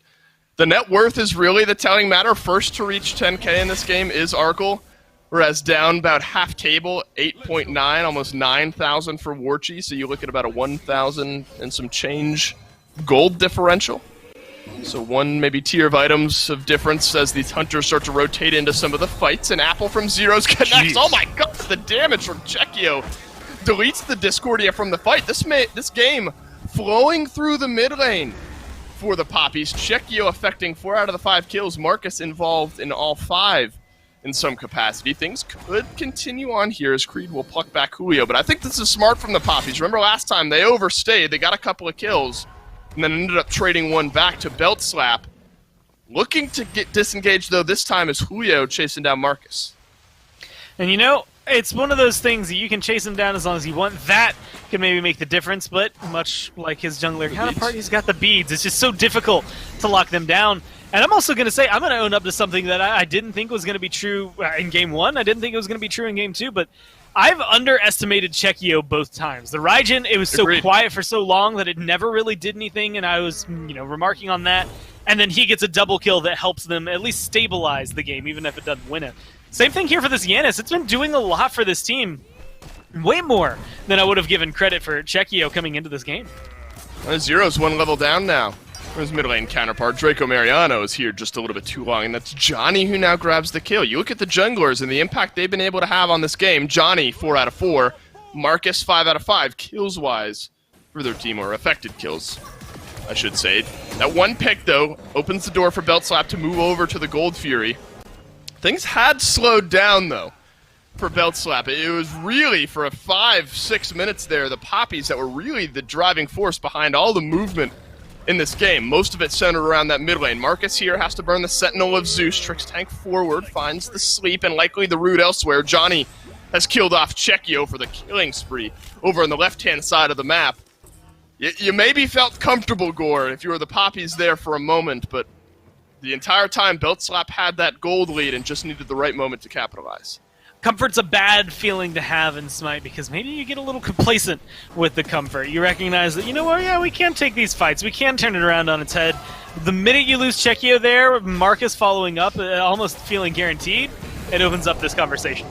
The net worth is really the telling matter. First to reach 10K in this game is Arkle, whereas down about half table, 8.9, almost 9,000 for Warchi. So you look at about a 1,000 and some change gold differential. So 1 maybe tier of items of difference as these hunters start to rotate into some of the fights. And Apple from Zeros connects. Jeez. Oh my god, the damage from Chekio deletes the Discordia from the fight. This game flowing through the mid lane for the Papis. Chekio affecting 4 out of the 5 kills. Marcus involved in all 5 in some capacity. Things could continue on here as Creed will pluck back Julio. But I think this is smart from the Papis. Remember last time they overstayed. They got a couple of kills and then ended up trading 1 back to Belt Slap. Looking to get disengaged, though, this time is Julio chasing down Marcus.
And you know, it's one of those things that you can chase him down as long as you want. That can maybe make the difference, but much like his jungler counterpart, he's got the beads. It's just so difficult to lock them down. And I'm also going to say, I'm going to own up to something that I didn't think was going to be true in Game 1. I didn't think it was going to be true in Game 2, but I've underestimated Chekio both times. The Raijin, it was so quiet for so long that it never really did anything, and I was, remarking on that. And then he gets a double kill that helps them at least stabilize the game, even if it doesn't win it. Same thing here for this Yanis. It's been doing a lot for this team. Way more than I would have given credit for Chekio coming into this game.
Zero's 1 level down now. His mid lane counterpart, Draco Mariano, is here just a little bit too long, and that's Johnny who now grabs the kill. You look at the junglers and the impact they've been able to have on this game. Johnny, 4 out of 4. Marcus, 5 out of 5, kills-wise, for their team, or affected kills, I should say. That 1 pick, though, opens the door for Belt Slap to move over to the Gold Fury. Things had slowed down, though, for Belt Slap. It was really, for a 5-6 minutes there, the Papis that were really the driving force behind all the movement in this game. Most of it centered around that mid lane. Marcus here has to burn the Sentinel of Zeus. Trixtank forward, finds the sleep, and likely the root elsewhere. Johnny has killed off Chekio for the killing spree over on the left-hand side of the map. You maybe felt comfortable, Gore, if you were the Papis there for a moment, but the entire time Belt Slap had that gold lead and just needed the right moment to capitalize.
Comfort's a bad feeling to have in Smite because maybe you get a little complacent with the comfort. You recognize that, we can take these fights. We can turn it around on its head. The minute you lose Chekio there, Marcus following up, almost feeling guaranteed, it opens up this conversation.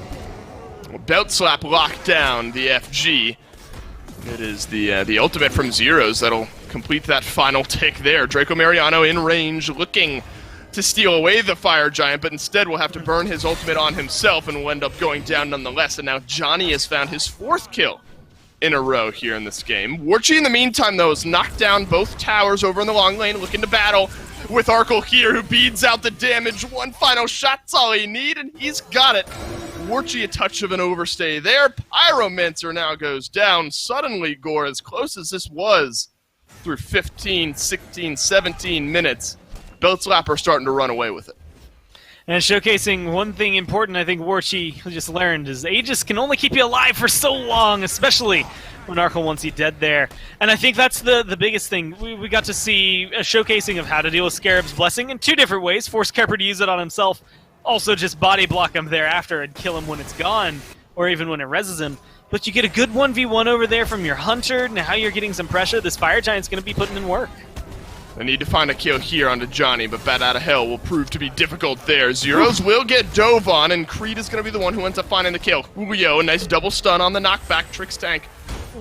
Well, Belt Slap locked down the FG. It is the ultimate from Zeros that'll complete that final tick there. Draco Mariano in range, looking to steal away the Fire Giant, but instead will have to burn his ultimate on himself and will end up going down nonetheless. And now Johnny has found his 4th kill in a row here in this game. Warchi, in the meantime, though, has knocked down both towers over in the long lane, looking to battle with Arkle here, who beads out the damage. One final shot's all he need, and he's got it. Warchi, a touch of an overstay there. Pyromancer now goes down. Suddenly, Gore, as close as this was through 15, 16, 17 minutes, Beltzlap are starting to run away with it.
And showcasing one thing important I think Warchi just learned is Aegis can only keep you alive for so long, especially when Arkle wants you dead there. And I think that's the biggest thing. We got to see a showcasing of how to deal with Scarab's Blessing in two different ways. Force Kerper to use it on himself, also just body block him thereafter and kill him when it's gone, or even when it reses him. But you get a good 1v1 over there from your Hunter. Now you're getting some pressure. This Fire Giant's going to be putting in work.
They need to find a kill here onto Johnny, but Bat Out of Hell will prove to be difficult there. Zeros will get dove on, and Creed is going to be the one who ends up finding the kill. Julio, a nice double stun on the knockback. Trix Tank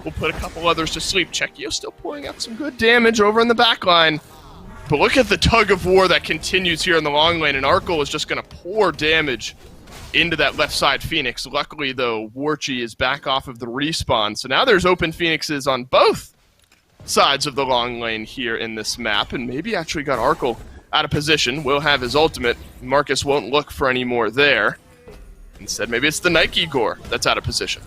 will put a couple others to sleep. Checkio still pouring out some good damage over in the back line. But look at the tug of war that continues here in the long lane, and Arkle is just going to pour damage into that left side Phoenix. Luckily, though, Warchi is back off of the respawn, so now there's open Phoenixes on both sides of the long lane here in this map, and maybe actually got Arkle out of position. Will have his ultimate. Marcus won't look for any more there. Instead, maybe it's the Nike Gore that's out of position.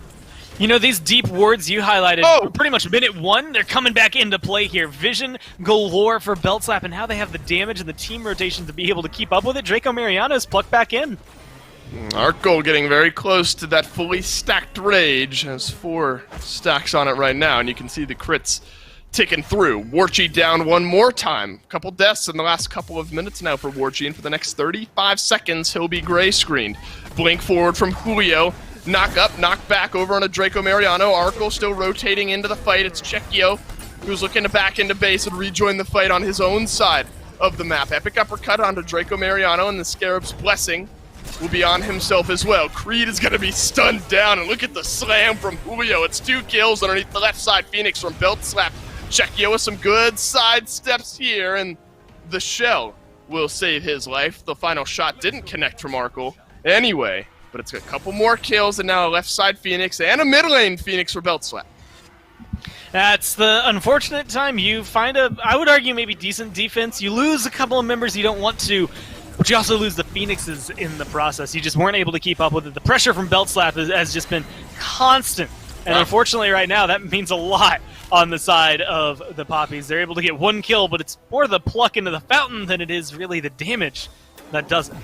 You know, these deep wards you highlighted were pretty much minute one. They're coming back into play here. Vision galore for Beltzlap, and how they have the damage and the team rotation to be able to keep up with it. Draco Mariano's plucked back in.
Arkle getting very close to that fully stacked rage. Has 4 stacks on it right now, and you can see the crits ticking through. Warchi down one more time. A couple deaths in the last couple of minutes now for Warchi, and for the next 35 seconds, he'll be gray screened. Blink forward from Julio. Knock up, knock back over on a Draco Mariano. Arkle still rotating into the fight. It's Checkio, who's looking to back into base and rejoin the fight on his own side of the map. Epic uppercut onto Draco Mariano, and the Scarab's Blessing will be on himself as well. Creed is going to be stunned down, and look at the slam from Julio. It's 2 kills underneath the left side Phoenix from Beltzlap. Checkio with some good side steps here, and the shell will save his life. The final shot didn't connect from Arkle anyway, but it's a couple more kills, and now a left side Phoenix and a mid lane Phoenix for Beltzlap.
That's the unfortunate time. You find I would argue, maybe decent defense. You lose a couple of members you don't want to, but you also lose the Phoenixes in the process. You just weren't able to keep up with it. The pressure from Beltzlap has just been constant. And unfortunately right now, that means a lot on the side of the Papis. They're able to get 1 kill, but it's more the pluck into the fountain than it is really the damage that does it.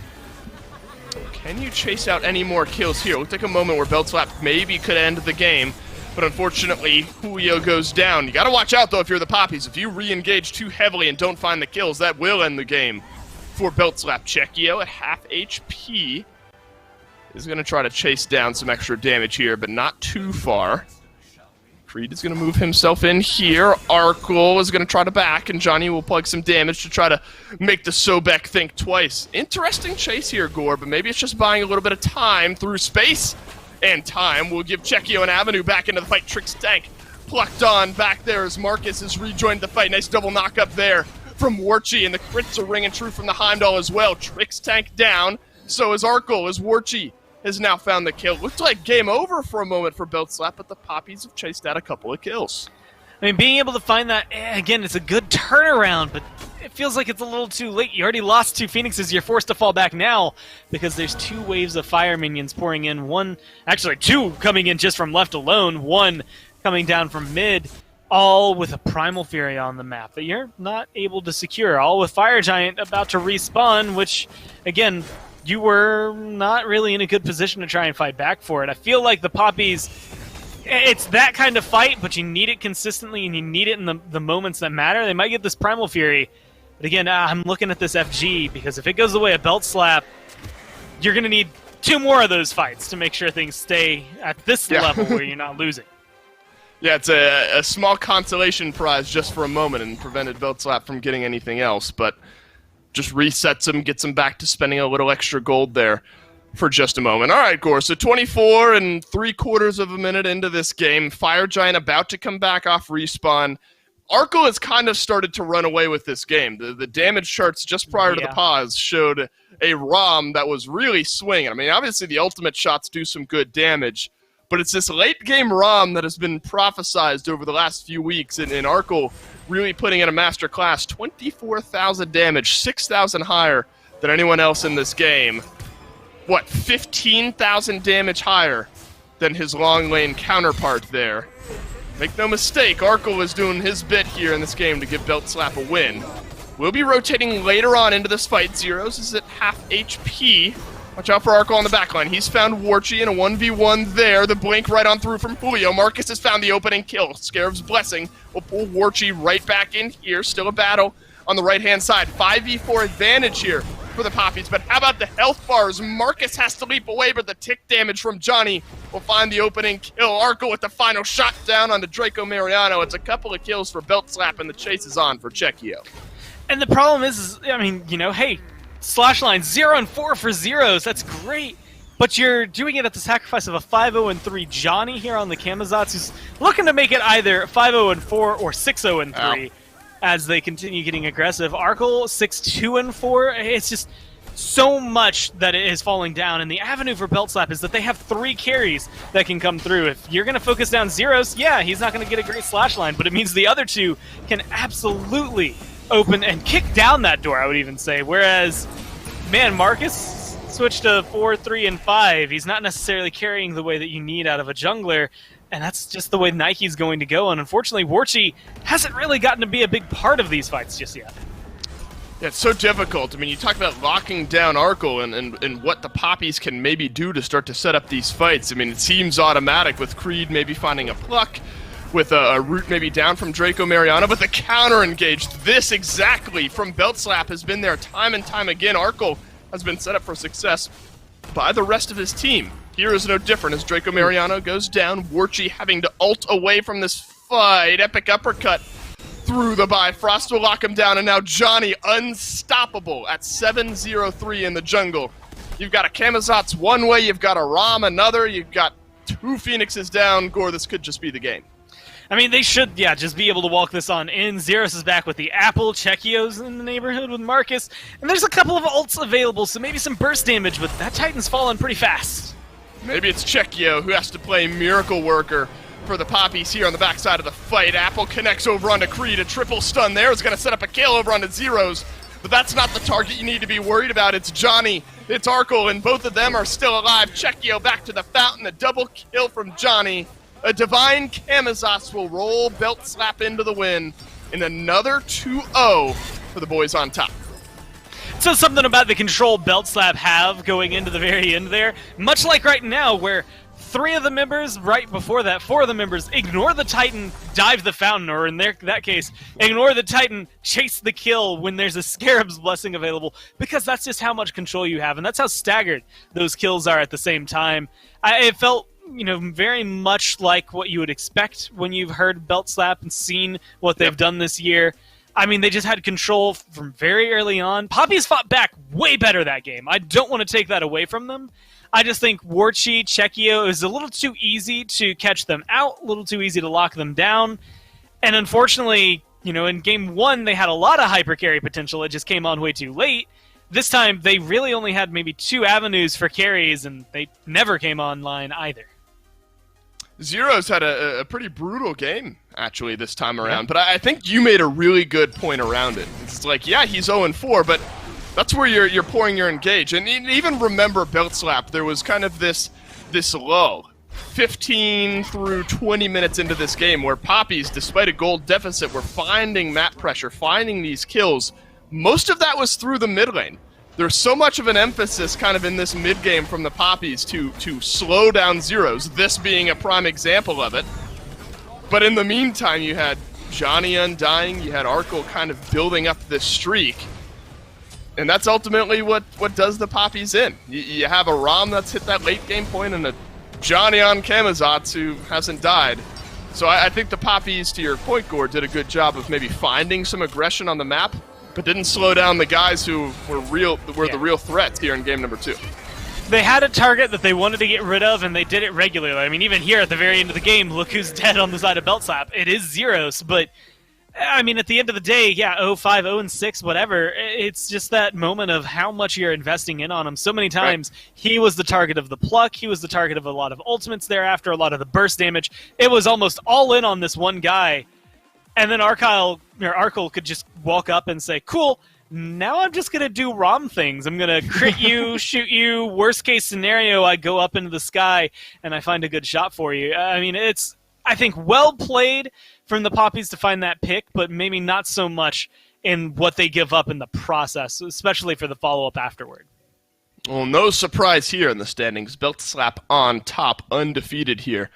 Can you chase out any more kills here? Looked like a moment where Beltzlap maybe could end the game, but unfortunately, Julio goes down. You gotta watch out, though, if you're the Papis. If you re-engage too heavily and don't find the kills, that will end the game for Beltzlap. Checkio at half HP is gonna try to chase down some extra damage here, but not too far. Creed is going to move himself in here. Arkle is going to try to back, and Johnny will plug some damage to try to make the Sobek think twice. Interesting chase here, Gore, but maybe it's just buying a little bit of time through space. And time will give Checkio an avenue back into the fight. Trix Tank plucked on back there as Marcus has rejoined the fight. Nice double knock up there from Warchi, and the crits are ringing true from the Heimdall as well. Trix Tank down, so is Arkle, as Warchi has now found the kill. Looked like game over for a moment for Beltzlap, but the Papis have chased out a couple of kills.
I mean, being able to find that, again, it's a good turnaround, but it feels like it's a little too late. You already lost 2 Phoenixes. You're forced to fall back now because there's 2 waves of fire minions pouring in. Actually 2 coming in just from left alone, 1 coming down from mid, all with a Primal Fury on the map that you're not able to secure, all with Fire Giant about to respawn, which, again, you were not really in a good position to try and fight back for it. I feel like the Papis, it's that kind of fight, but you need it consistently, and you need it in the moments that matter. They might get this Primal Fury, but again, I'm looking at this FG, because if it goes the way of Beltzlap, you're going to need 2 more of those fights to make sure things stay at this level where you're not losing.
Yeah, it's a small consolation prize just for a moment and prevented Beltzlap from getting anything else, but just resets him, gets him back to spending a little extra gold there for just a moment. All right, Gore, so 24 3/4 of a minute into this game. Fire Giant about to come back off respawn. Arkle has kind of started to run away with this game. The damage charts just prior to the pause showed a ROM that was really swinging. I mean, obviously the ultimate shots do some good damage, But it's this late-game ROM that has been prophesized over the last few weeks, and Arkle really putting in a masterclass. 24,000 damage, 6,000 higher than anyone else in this game. What, 15,000 damage higher than his long-lane counterpart there. Make no mistake, Arkle is doing his bit here in this game to give Belt Slap a win. We'll be rotating later on into this fight. Zeros is at half HP. Watch out for Arkle on the backline. He's found Warchi in a 1v1 there. The blink right on through from Julio. Marcus has found the opening kill. Scarab's Blessing will pull Warchi right back in here. Still a battle on the right-hand side. 5v4 advantage here for the Papis, but how about the health bars? Marcus has to leap away, but the tick damage from Johnny will find the opening kill. Arkle with the final shot down on the Draco Mariano. It's a couple of kills for Belt Slap, and the chase is on for Chekio. And
the problem is, I mean, you know, hey, slash line 0 and 4 for Zeros. That's great. But you're doing it at the sacrifice of a 5-0 and 3 Johnny here on the Camazotz, who's looking to make it either 5-0 and 4 or 6-0 and 3 as they continue getting aggressive. Arkle 6-2 and 4. It's just so much that it is falling down, and the avenue for Belt Slap is that they have 3 carries that can come through. If you're going to focus down Zeros, yeah, he's not going to get a great slash line, but it means the other 2 can absolutely open and kick down that door, I would even say. Whereas, man, Marcus switched to 4, 3, and 5. He's not necessarily carrying the way that you need out of a jungler, and that's just the way Nike's going to go. And unfortunately, Warchi hasn't really gotten to be a big part of these fights just yet.
Yeah, it's so difficult. I mean, you talk about locking down Arkle and what the Papis can maybe do to start to set up these fights. I mean, it seems automatic with Creed maybe finding a pluck, with a root maybe down from Draco Mariano, but the counter engaged, this exactly from Belt Slap has been there time and time again. Arkle has been set up for success by the rest of his team. Here is no different as Draco Mariano goes down. Warchi having to ult away from this fight. Epic uppercut through the Bifrost will lock him down, and now Johnny unstoppable at 7-0-3 in the jungle. You've got a Camazotz one way, you've got a Ram another, you've got 2 Phoenixes down. Gore, this could just be the game.
I mean, they should, yeah, just be able to walk this on in. Zeros is back with the Apple. Chekio's in the neighborhood with Marcus. And there's a couple of ults available, so maybe some burst damage, but that Titan's falling pretty fast.
Maybe it's Chekio who has to play Miracle Worker for the Papis here on the backside of the fight. Apple connects over onto Creed. A triple stun there is going to set up a kill over onto Zeros. But that's not the target you need to be worried about. It's Johnny, it's Arkle, and both of them are still alive. Chekio back to the fountain. A double kill from Johnny. A Divine Camazotz will roll Belt Slap into the win in another 2-0 for the boys on top.
So something about the control Belt Slap have going into the very end there, much like right now where 3 of the members, right before that, 4 of the members ignore the Titan, dive the fountain, or in that case, ignore the Titan, chase the kill when there's a Scarab's Blessing available, because that's just how much control you have, and that's how staggered those kills are at the same time. It felt, you know, very much like what you would expect when you've heard Belt Slap and seen what they've done this year. I mean, they just had control from very early on. Papis fought back way better that game. I don't want to take that away from them. I just think Warchi, Chekio, it was a little too easy to catch them out, a little too easy to lock them down. And unfortunately, you know, in game 1, they had a lot of hyper carry potential. It just came on way too late. This time, they really only had maybe 2 avenues for carries, and they never came online either.
Zeros had a pretty brutal game, actually, this time around. But I think you made a really good point around it. It's like, yeah, he's 0-4, but that's where you're pouring your engage. And even remember Belt Slap, there was kind of this lull. 15 through 20 minutes into this game where Papis, despite a gold deficit, were finding map pressure, finding these kills. Most of that was through the mid lane. There's so much of an emphasis kind of in this mid-game from the Papis to slow down Zeros, this being a prime example of it. But in the meantime, you had Johnny undying, you had Arkle kind of building up this streak. And that's ultimately what does the Papis in. You have a Ram that's hit that late-game point and a Johnny on Camazotz who hasn't died. So I think the Papis, to your point, Gore, did a good job of maybe finding some aggression on the map, but didn't slow down the guys who were the real threats here in game number 2.
They had a target that they wanted to get rid of, and they did it regularly. I mean, even here at the very end of the game, look who's dead on the side of Belt Slap. It is Zeros, but I mean, at the end of the day, yeah, 0-5, 0-6, whatever. It's just that moment of how much you're investing in on him. So many times, he was the target of the pluck. He was the target of a lot of ultimates thereafter, a lot of the burst damage. It was almost all in on this one guy. And then Arkle could just walk up and say, cool, now I'm just going to do ROM things. I'm going to crit you, shoot you. Worst case scenario, I go up into the sky and I find a good shot for you. I mean, it's, I think, well played from the Papis to find that pick, but maybe not so much in what they give up in the process, especially for the follow-up afterward.
Well, no surprise here in the standings. Belt Slap on top, undefeated here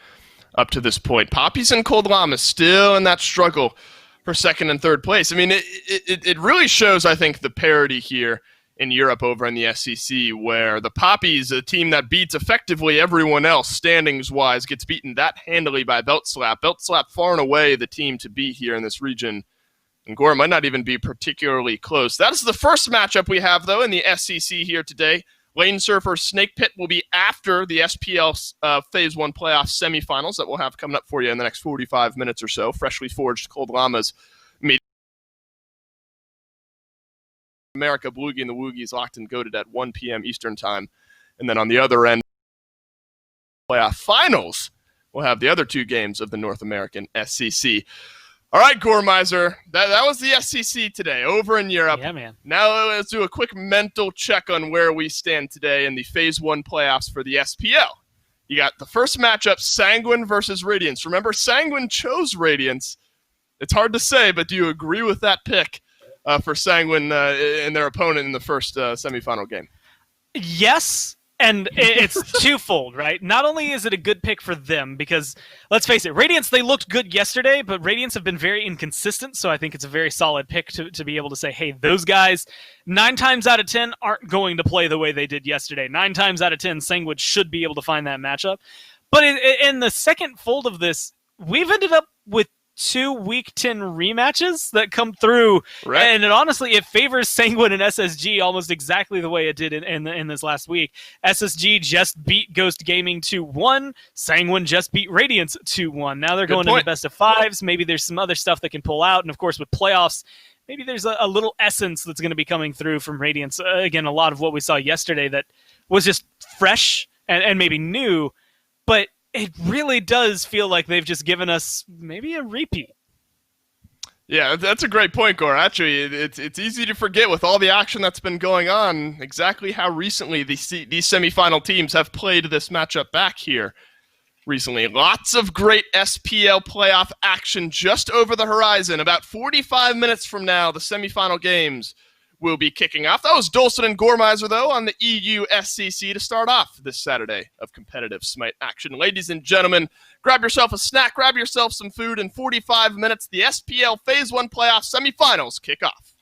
up to this point. Papis and Cold Llama still in that struggle for second and third place. I mean, it really shows, I think, the parity here in Europe over in the SEC, where the Papis, a team that beats effectively everyone else standings-wise, gets beaten that handily by Belt Slap. Belt Slap far and away the team to beat here in this region. And Gore might not even be particularly close. That is the first matchup we have, though, in the SEC here today. Lane Surfer Snake Pit will be after the SPL Phase 1 playoff semifinals that we'll have coming up for you in the next 45 minutes or so. Freshly forged Cold Llamas meet America, Bloogie and the Woogies locked and goated at 1 p.m. Eastern Time. And then on the other end, playoff finals, we'll have the other two games of the North American SEC. All right, Gormizer, that was the SEC today, over in Europe.
Yeah, man.
Now let's do a quick mental check on where we stand today in the Phase 1 playoffs for the SPL. You got the first matchup, Sanguine versus Radiance. Remember, Sanguine chose Radiance. It's hard to say, but do you agree with that pick for Sanguine and their opponent in the first semifinal game?
Yes, and it's twofold, right? Not only is it a good pick for them, because, let's face it, Radiance, they looked good yesterday, but Radiance have been very inconsistent, so I think it's a very solid pick to be able to say, hey, those guys, 9 times out of 10, aren't going to play the way they did yesterday. 9 times out of 10, Sanguine should be able to find that matchup. But in the second fold of this, we've ended up with 2 Week 10 rematches that come through,
right.
And it favors Sanguine and SSG almost exactly the way it did in this last week. SSG just beat Ghost Gaming 2-1. Sanguine just beat Radiance 2-1. Now they're going to the best of 5s. Maybe there's some other stuff that can pull out, and of course with playoffs, maybe there's a little essence that's going to be coming through from Radiance. Again, a lot of what we saw yesterday that was just fresh and maybe new, but it really does feel like they've just given us maybe a repeat.
Yeah, that's a great point, Gore. Actually, it's easy to forget with all the action that's been going on exactly how recently these semifinal teams have played this matchup back here recently. Lots of great SPL playoff action just over the horizon. About 45 minutes from now, the semifinal games will be kicking off. That was Dolson and Gormizer, though, on the EU SCC to start off this Saturday of competitive SMITE action. Ladies and gentlemen, grab yourself a snack, grab yourself some food. In 45 minutes, the SPL Phase 1 playoff semifinals kick off.